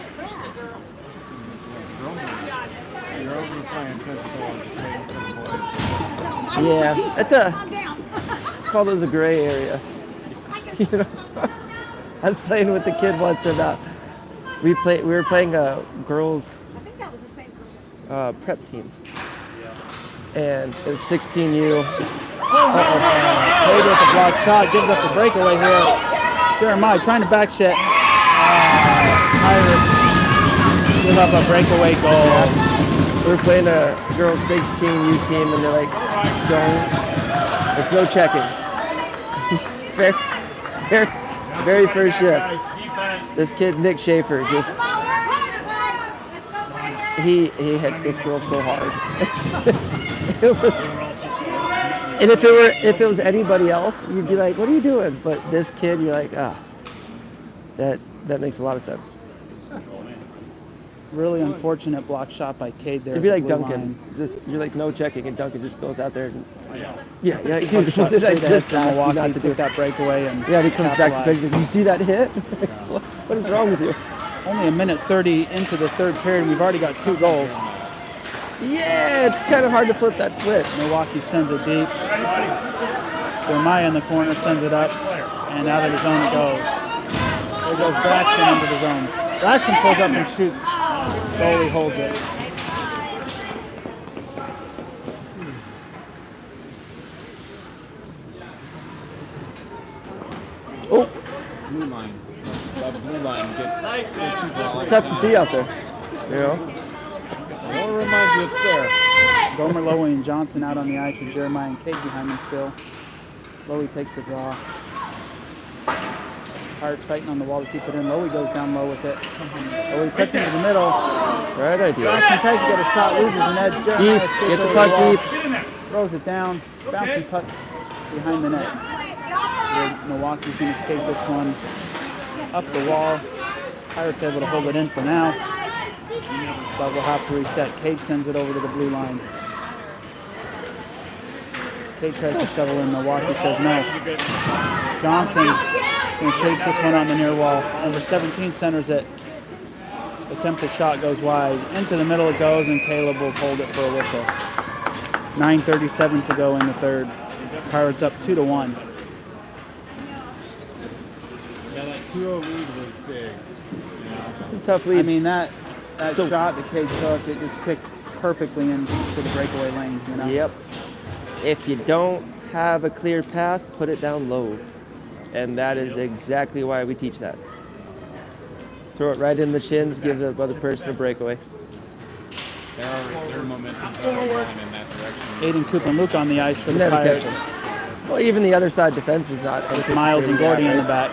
You're overplaying physical and just waiting for the boys. Yeah, that's call those a gray area. You know, I was playing with the kid once, and we were playing a girls prep team, and it was 16U. Played with a block shot, gives up the breakaway here. Jeremiah trying to back check. Pirates give up a breakaway goal. We were playing a girls 16U team, and they're like, "Don't. There's no checking." Very first shift. This kid Nick Schaefer he hits this girl so hard. And if it was anybody else, you'd be like, "What are you doing?" But this kid, you're like, that makes a lot of sense. Really unfortunate block shot by Cade there. It'd be at like the blue Duncan. line. You're like no checking, and Duncan just goes out there and yeah, Puck dude, shot what did I straight ahead just for ask you Milwaukee, not to do? took that breakaway and Yeah, he comes back to capitalized. pictures. You see that hit? What is wrong with you? Only a minute 30 into the third period. We've already got 2 goals. Yeah, it's kind of hard to flip that switch. Milwaukee sends it deep. Jeremiah in the corner sends it up, and out of the zone it goes. There goes Braxton into the zone. Braxton pulls up and shoots. Goalie holds it. Oh, Blue line. That blue line gets it's tough to see out there. You know? It'll remind you it's there. Gomer, Lowy, and Johnson out on the ice with Jeremiah and Cade behind them still. Lowy takes the draw. Pirates fighting on the wall to keep it in. Lowy goes down low with it. Lowy cuts into the middle. Right idea. Johnson tries to get a shot, loses an edge. Jeremiah Deep, skates get the over puck wall, deep. throws it down, bouncing puck behind the net. Milwaukee's going to skate this one up the wall. Pirates able to hold it in for now, but we'll have to reset. Cade sends it over to the blue line. Cade tries to shovel in. Milwaukee says no. Johnson going to chase this one on the near wall. Number 17 centers it. Attempted shot goes wide. Into the middle it goes, and Caleb will hold it for a whistle. 9:37 to go in the third. Pirates up 2-1. Yeah, that 2-0 lead was big. It's a tough lead. I mean, that shot that Cade took, it just kicked perfectly into the breakaway lane. You know? Yep. If you don't have a clear path, put it down low. And that is exactly why we teach that. Throw it right in the shins, give the other person a breakaway. Their momentum's going in that direction. Aiden Coop and Luke on the ice for the Never catch Pirates. him. Well, even the other side defense was not. With Miles and Gordy in the back.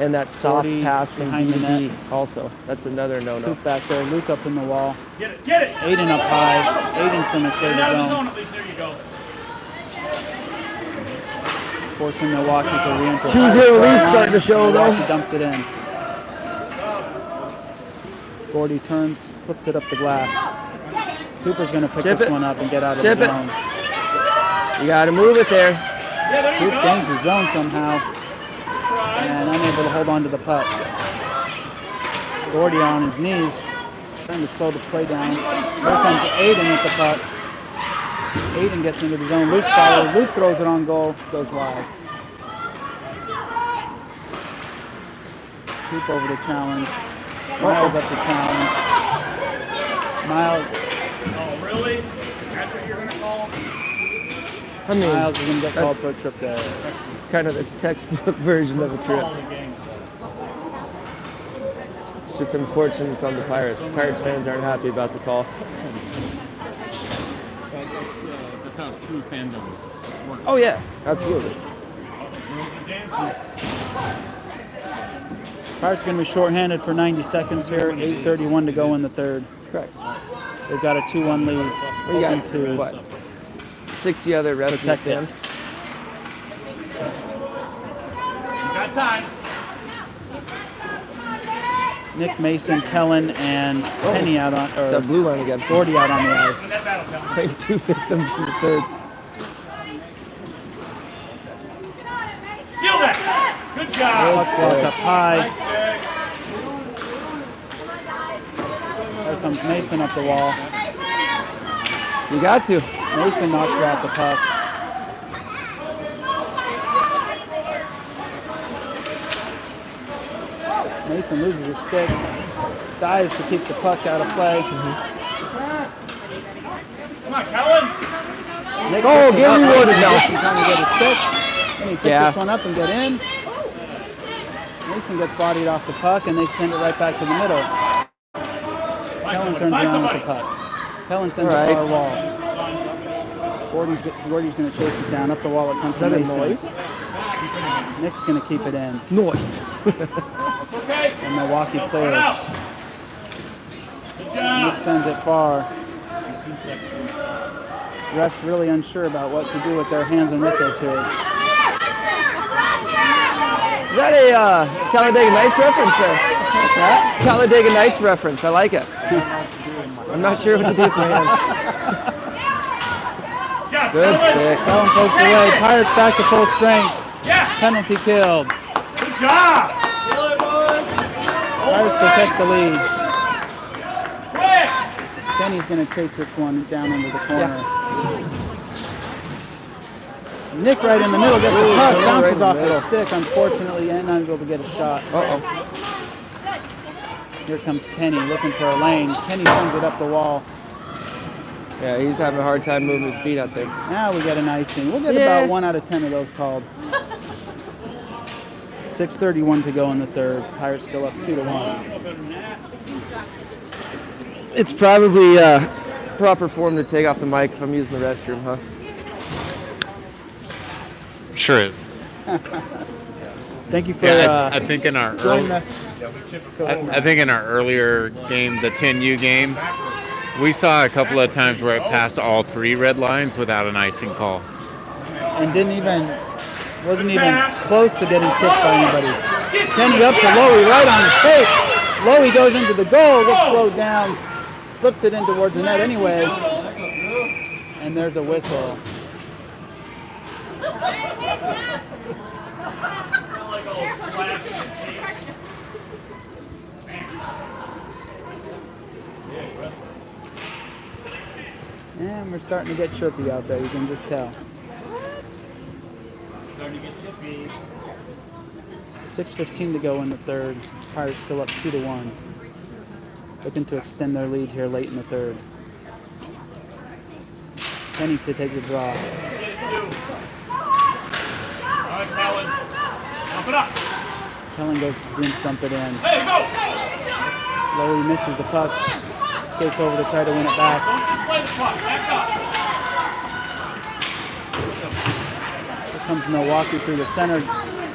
And that soft Gordy pass from behind the B net. also. That's another no-no. Coop back there, Luke up in the wall. Get it, get it! Aiden up high. Aiden's going to clear Get out the of the zone, zone at least, there you go. forcing Milwaukee to re-enter. 2-0 lead starting to show, though. Milwaukee dumps it in. Gordy turns, flips it up the glass. Cooper's going to pick Chip this it. one up and get out of Chip the it. zone. You got to move it there. Yeah, there you Coop go. gains the zone somehow and unable to hold on to the puck. Gordy on his knees, trying to slow the play down. Here comes Aiden with the puck. Aiden gets into the zone. Luke follows. Luke throws it on goal. Goes wide. Coop over the challenge. Miles up the challenge. Miles. Oh, really? That's what you're going to call? I mean, Miles is going to get called that's for a trip there. kind of the textbook version of a trip. Call the game. It's just unfortunate it's on the Pirates. Pirates fans aren't happy about the call. That's how true fandom works. Oh, yeah, absolutely. Pirates going to be shorthanded for 90 seconds here. 8:31 to go in the third. Correct. They've got a 2-1 lead. We got, Hoping to what, 60 other reps in the protect it. stands? Got time. Nick Mason, Kellen, and Penny out on, It's or that blue line again. 40 out on the ice. That battle count. Claimed 2 victims in the third. Steal that. Good job. Puck's locked up high. Nice stick. There comes Mason up the wall. You got to. Mason knocks her off the puck. Mason loses his stick. Dives to keep the puck out of play. Come on, Kellen. Nick Oh, picks it get up. rewarded now. Mason trying to get his stick. And he picked Gas. this one up and get in. Mason gets bodied off the puck and they send it right back to the middle. Kellen turns around with the puck. Kellen sends All it right. far wall. Gordy's going to chase it down. Up the wall it comes Is to that a Mason. noise? Nick's going to keep it in. Noise. Okay. And Milwaukee clears. Good Nick job. sends it far. Refs really unsure about what to do with their hands and whistles here. Is that a Talladega Nights reference there? That? Talladega Nights reference. I like it. I'm not sure what to do with my hands. Good job, Good Kellen. stick. Kellen pokes away. Pirates back to full strength. Yeah. Penalty killed. Good job. Pirates protect the lead. Quick. Kenny's going to chase this one down into the corner. Nick right in the middle gets the Ooh, puck, right bounces in the off the middle. stick. Unfortunately, and not able to get a shot. Uh-oh. Here comes Kenny looking for a lane. Kenny sends it up the wall. Yeah, he's having a hard time moving his feet out there. Now we get an icing. We'll get Yeah. about 1 out of 10 of those called. 6:31 to go in the third. Pirates still up 2-1. It's probably proper form to take off the mic if I'm using the restroom, huh? Sure is. Thank you for I think in our joining early, us. Go ahead. I think in our earlier game, the 10U game, we saw a couple of times where it passed all 3 red lines without an icing call. And wasn't even close to getting tipped by anybody. Kenny up to Lowy right on the tape. Lowy goes into the goal, gets slowed down, flips it in towards the net anyway. And there's a whistle. And we're starting to get chirpy out there, you can just tell. Starting to get chippy. 6:15 to go in the third. Pirates still up 2-1. Looking to extend their lead here late in the third. Kenny to take the draw. All right, Kellen. Pump it up. Kellen goes to dump it in. Hey, go. Lowy misses the puck. Skates over to try to win it back. Don't just play the puck. Back up. Here comes Milwaukee through the center.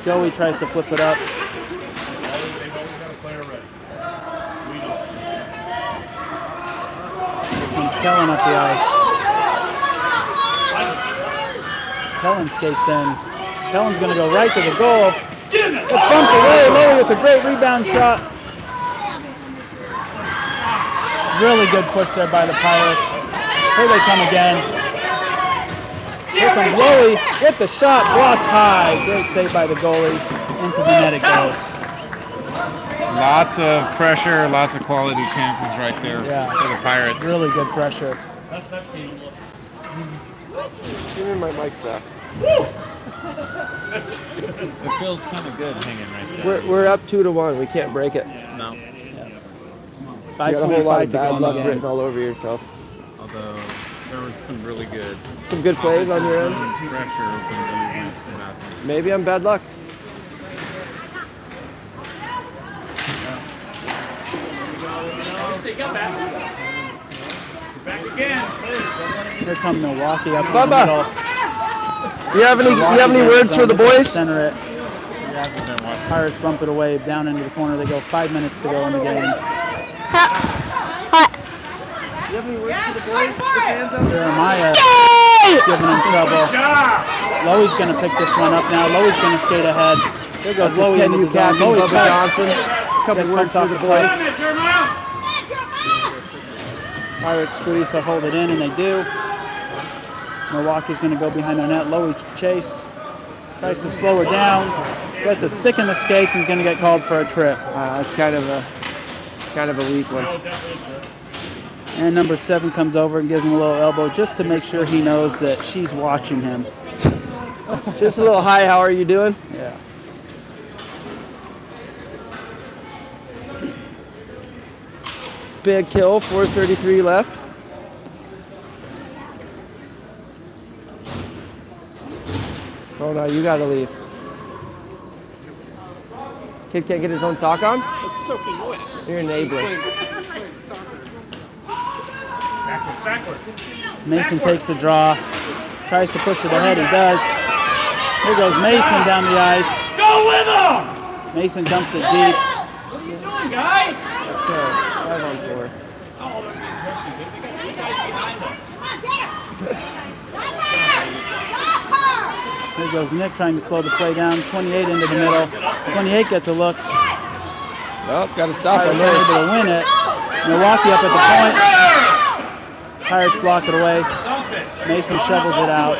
Joey tries to flip it up. They know we got a player ready. We do. Here comes Kellen up the ice. Kellen skates in. Kellen's going to go right to the goal. Get in there. It's bumped away. Lowy with a great rebound shot. Really good push there by the Pirates. Here they come again. Here comes Lowy with the shot, blocked high. Great save by the goalie. Into the net it goes. Lots of pressure, lots of quality chances right there Yeah. for the Pirates. Really good pressure. That's that scene. Give me my mic back. It feels kind of good hanging right there. We're up 2-1. We can't break it. No. You got a whole 5:25 lot of to go bad in the luck game. written all over yourself. Although there was some really good Some good plays on your end. pressure when you reached the bathroom. Maybe I'm bad luck. You got back. Back again. Here come Milwaukee up in Bubba. the middle. You have any words for the boys? Center it. Pirates bump it away down into the corner. They go 5 minutes to go in the game. You have any words for the boys? The fans out there? Jeremiah giving him trouble. Lowy's going to pick this one up now. Lowy's going to skate ahead. There goes That's the Lowy into 10U the zone. captain, Lowy Bubba cuts. Johnson. Couple Gets words bumped off for the the plate. boys. Pirates squeeze to hold it in, and they do. Milwaukee's going to go behind their net. Lowy chase. Tries to slow her down. Gets a stick in the skates and is going to get called for a trip. That's kind of a weak one. And number 7 comes over and gives him a little elbow just to make sure he knows that she's watching him. Just a little hi, how are you doing? Yeah. Big kill, 4:33 left. Oh no, you gotta leave. Kid can't get his own sock on? It's soaking wet. You're enabling. Backward. Mason takes the draw. Tries to push it ahead. He does. Here goes Mason down the ice. Go with him! Mason dumps it deep. What are you doing, guys? Okay, 5-on-4. Here goes Nick trying to slow the play down. 28 into the middle. 28 gets a look. Well, gotta stop Pirates on are this. able to win it. Milwaukee up at the point. Pirates block it away. Mason shovels it out.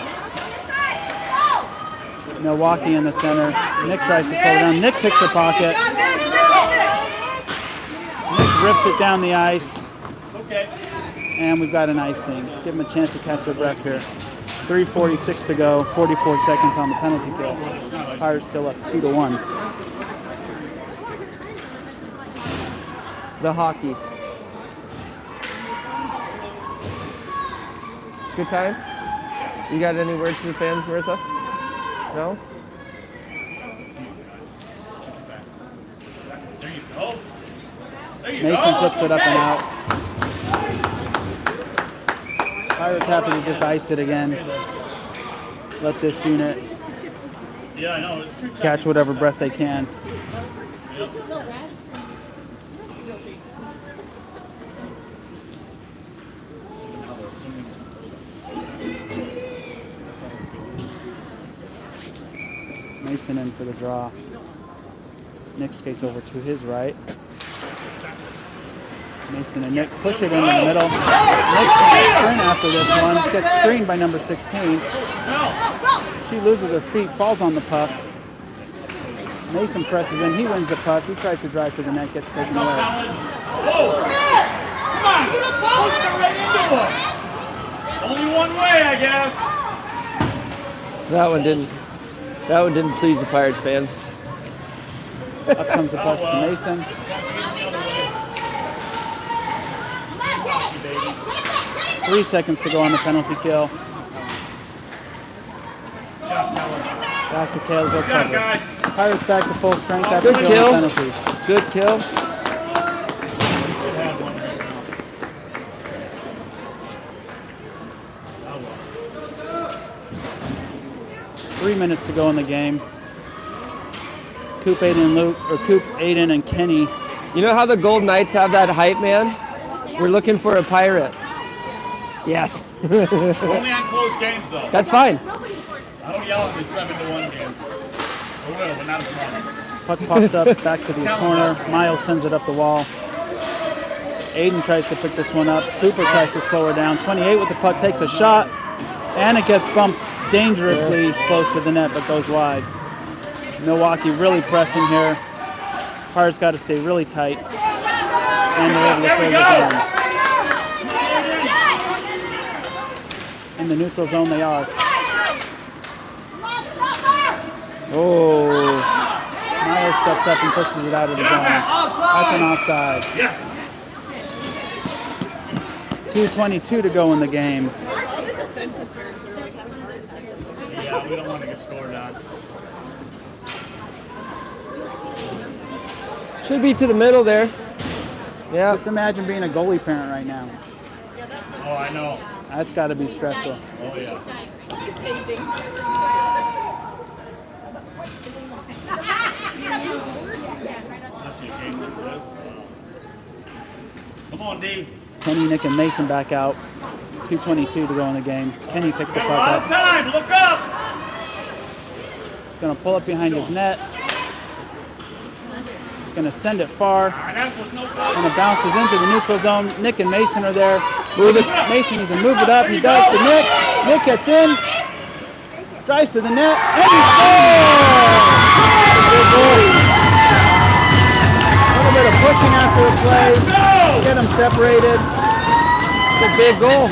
Milwaukee in the center. Nick tries to slow it down. Nick picks the pocket. Nick rips it down the ice. And we've got an icing. Give him a chance to catch their breath here. 3:46 to go. 44 seconds on the penalty kill. Pirates still up 2-1. The hockey. Good time? You got any words for the fans, Marissa? No? There you go. There you Mason go. flips it up and out. Pirates happy to just ice it again. Let this unit Yeah, I know. catch whatever breath they can. Mason in for the draw. Nick skates over to his right. Mason and Nick push it into the middle. Nick's going to sprint after this one. Gets screened by number 16. She loses her feet, falls on the puck. Mason presses in. He wins the puck. He tries to drive to the net, gets taken away. Come on! Push it right into him! Only one way, I guess. That one didn't please the Pirates fans. Up comes the puck to Mason. Three seconds to go on the penalty kill. Back to Caleb. Go Good job, cover. guys. Pirates back to full strength after Good killing kill. the penalty. Good kill. Should have one right now. 3 minutes to go in the game. Coop, Aiden, and Kenny. You know how the Gold Knights have that hype man? We're looking for a pirate. Yes. Only on close games, though. That's fine. I don't yell at me 7-1 games. I will, but not tomorrow. Puck pops up back to the corner. Miles sends it up the wall. Aiden tries to pick this one up. Cooper tries to slow her down. 28 with the puck, takes a shot, and it gets bumped dangerously close to the net, but goes wide. Milwaukee really pressing here. Pirates got to stay really tight, and they're able to clear the zone. In the neutral zone they are. Oh, Miles steps up and pushes it out of the zone. That's an offsides. Yes. 2:22 to go in the game. Yeah, we don't want to get scored on. Should be to the middle there. Yeah. Just imagine being a goalie parent right now. Oh, I know. That's got to be stressful. Oh, yeah. Especially a game like this. Come on, D. Kenny, Nick, and Mason back out. 2:22 to go in the game. Kenny picks the We're puck out up. of time. Look up. He's going to pull up behind his net. He's going to send it far. That was no good. And it bounces into the neutral zone. Nick and Mason are there. Move it. Mason needs to move it up. He does to Nick. Nick gets in. Drives to the net. And he scores! Good goal. A little bit of pushing after the play. Get them separated. It's a big goal.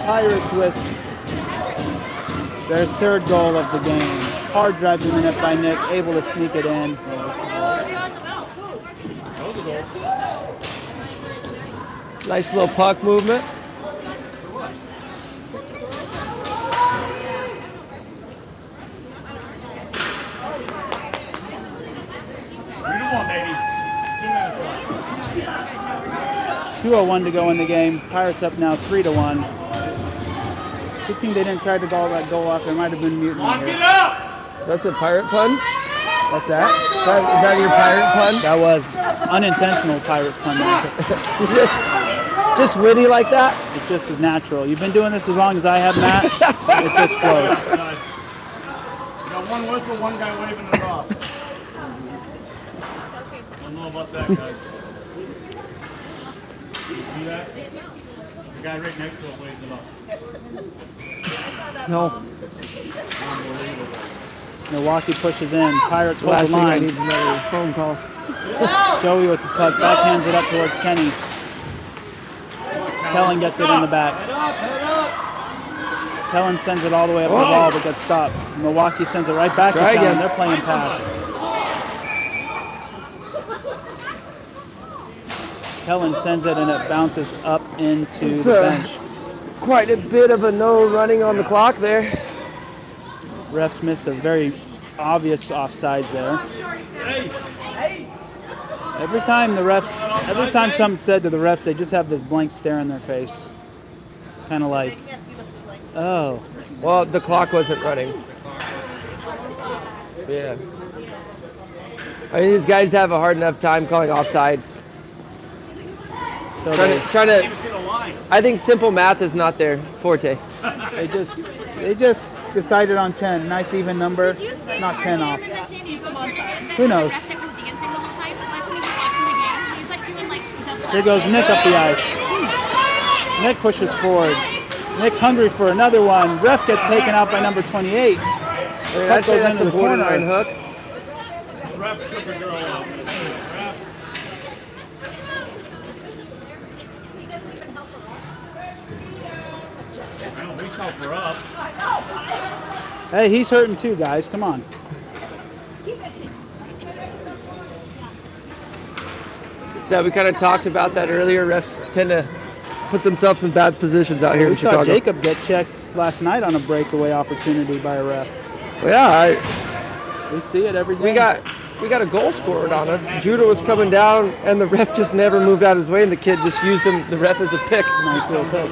Pirates with their third goal of the game. Hard drive to the net by Nick, able to sneak it in. Nice little puck movement. Baby. 2 minutes left. 2:01 to go in the game. Pirates up now 3-1. Good thing they didn't try to call that goal off. There might have been mutiny Lock it here. up. That's a pirate pun? What's that? Is that your pirate pun? That was unintentional Pirates pun. There. Just witty like that? It just is natural. You've been doing this as long as I have, Matt. It just flows. You got one whistle, one guy waving it off. I don't know about that, guys. You see that? The guy right next to him waved it off. No. Milwaukee pushes in. Pirates hold Last the thing I line. need is another phone call. Joey with the puck. Backhands it up towards Kenny. Kellen gets it in the back. Kellen sends it all the way up the wall but gets stopped. Milwaukee sends it right back to Try Kellen. again. They're playing pass. Kellen sends it and it bounces up into It's, the bench. Quite a bit of a no running on the clock there. Refs missed a very obvious offsides there. Every time something's said to the refs, they just have this blank stare in their face. Kind of like, oh. Well, the clock wasn't running. Yeah. I mean, these guys have a hard enough time calling offsides. So Trying to. I think simple math is not their forte. they just decided on 10. Nice even number. Knock 10 off. Who knows? Here goes Nick up the ice. Nick pushes forward. Nick hungry for another one. Ref gets taken out by number 28. Puck goes into the borderline corner. hook. Ref took a girl out. Well, we help her up. Hey, he's hurting too, guys. Come on. So we kind of talked about that earlier. Refs tend to put themselves in bad positions out here We in saw Chicago. Jacob get checked last night on a breakaway opportunity by a ref. Yeah, We see it every day. we got a goal scored on us. Judah was coming down, and the ref just never moved out of his way, and the kid just used the ref as a pick. nice little pick.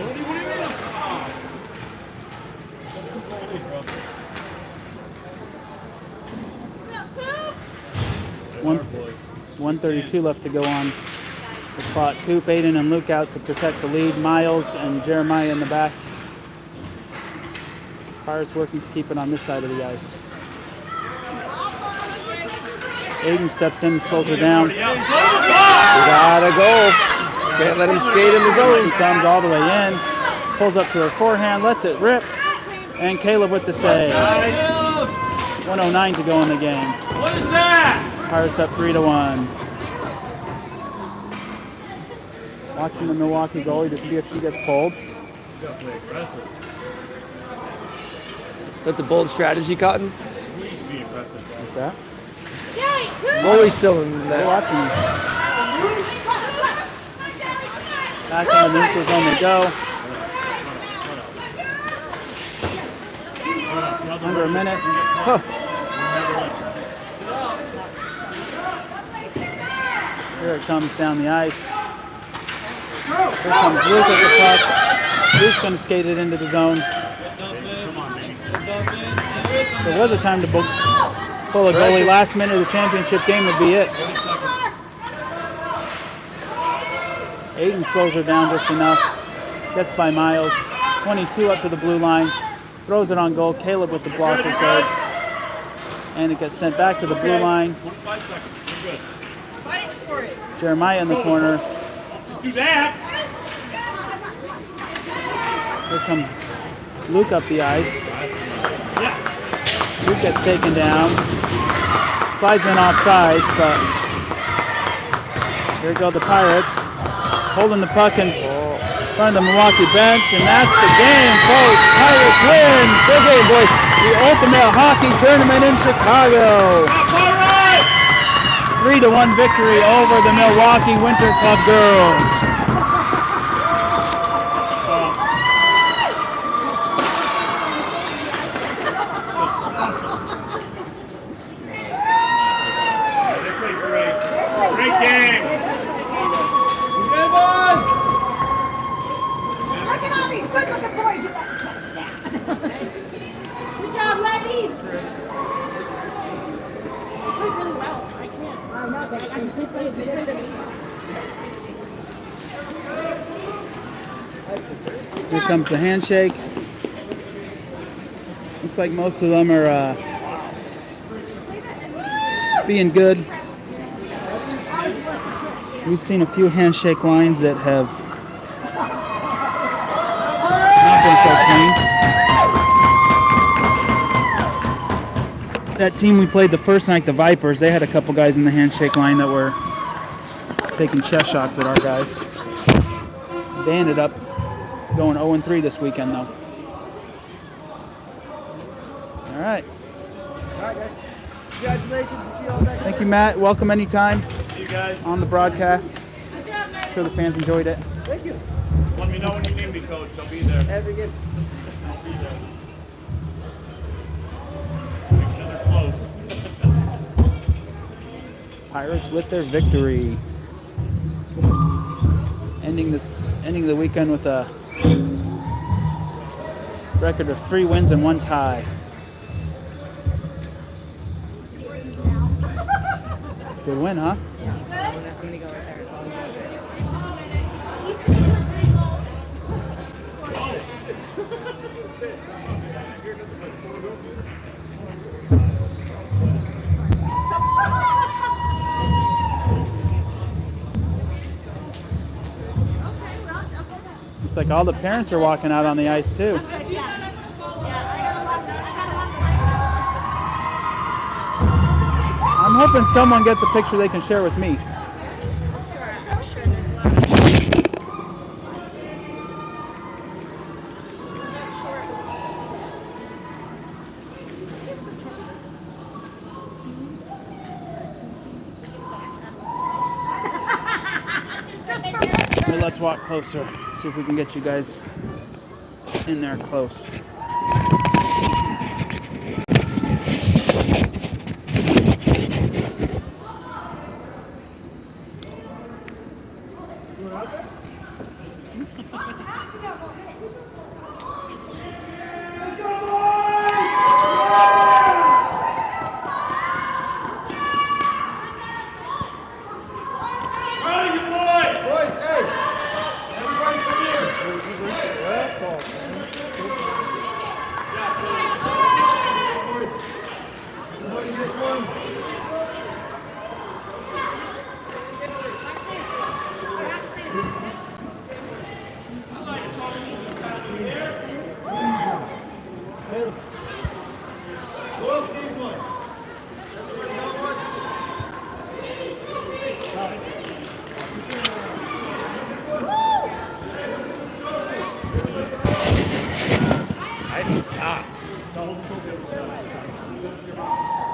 One, 1:32 left to go on the clock. Coop, Aiden, and Luke out to protect the lead. Miles and Jeremiah in the back. Pirates working to keep it on this side of the ice. Aiden steps in, slows her down. We gotta go. Can't let him skate in the She zone. comes all the way in, pulls up to her forehand, lets it rip, and Caleb with the save. 1:09 to go in the game. What is that? Pirates up 3-1. Watching the Milwaukee goalie to see if she gets pulled. Definitely aggressive. Is that the bold strategy, Cotton? We need to be aggressive. What's that? Goalie's still in They're that. watching. Back in the neutral zone they go. Under a minute. Huh. Here it comes down the ice. Here comes Luke at the puck. Luke's going to skate it into the zone. There was a time to pull a goalie last minute of the championship game would be it. Aiden slows her down just enough. Gets by Miles. 22 up to the blue line. Throws it on goal. Caleb with the blocker save. And it gets sent back to the blue line. 5 seconds. You're good. Fight for it. Jeremiah in the corner. Just do that. Here comes Luke up the ice. Yes. Luke gets taken down. Slides in off sides, but here go the Pirates. Holding the puck in front of the Milwaukee bench, and that's the game, folks. Pirates win. Good game, boys. The ultimate hockey tournament in Chicago. 3-1 victory over the Milwaukee Winter Club girls. They played great. Great game. Look at all these good-looking boys. You got to catch that. Good job, ladies. Played really well. I can't. I know, but I can keep playing better than me. Here comes the handshake. Looks like most of them are being good. We've seen a few handshake lines that have not been so clean. That team we played the first night, the Vipers, they had a couple guys in the handshake line that were taking chest shots at our guys. They ended up going 0-3 this weekend, though. All right. All right, guys. Congratulations. We'll see you all back. Thank you, Matt. Welcome anytime See you guys. on the broadcast. I'm sure the fans enjoyed it. Thank you. Just let me know when you need me, coach. I'll be there. Have a good. I'll be there. Make sure they're close. Pirates with their victory. Ending the weekend with a record of 3 wins and 1 tie. Good win, huh? Looks like all the parents are walking out on the ice too. I'm hoping someone gets a picture they can share with me. Here, let's walk closer. See if we can get you guys in there close. Ready, you boys! Boys, hey! Everybody come here!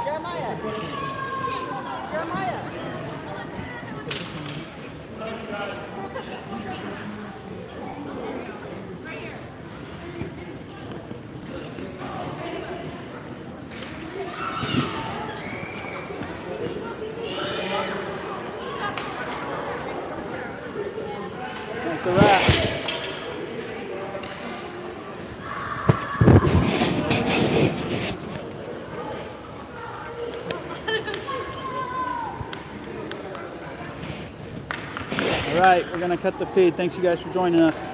Jeremiah. Jeremiah. That's a wrap. All right, we're going to cut the feed. Thanks you guys for joining us.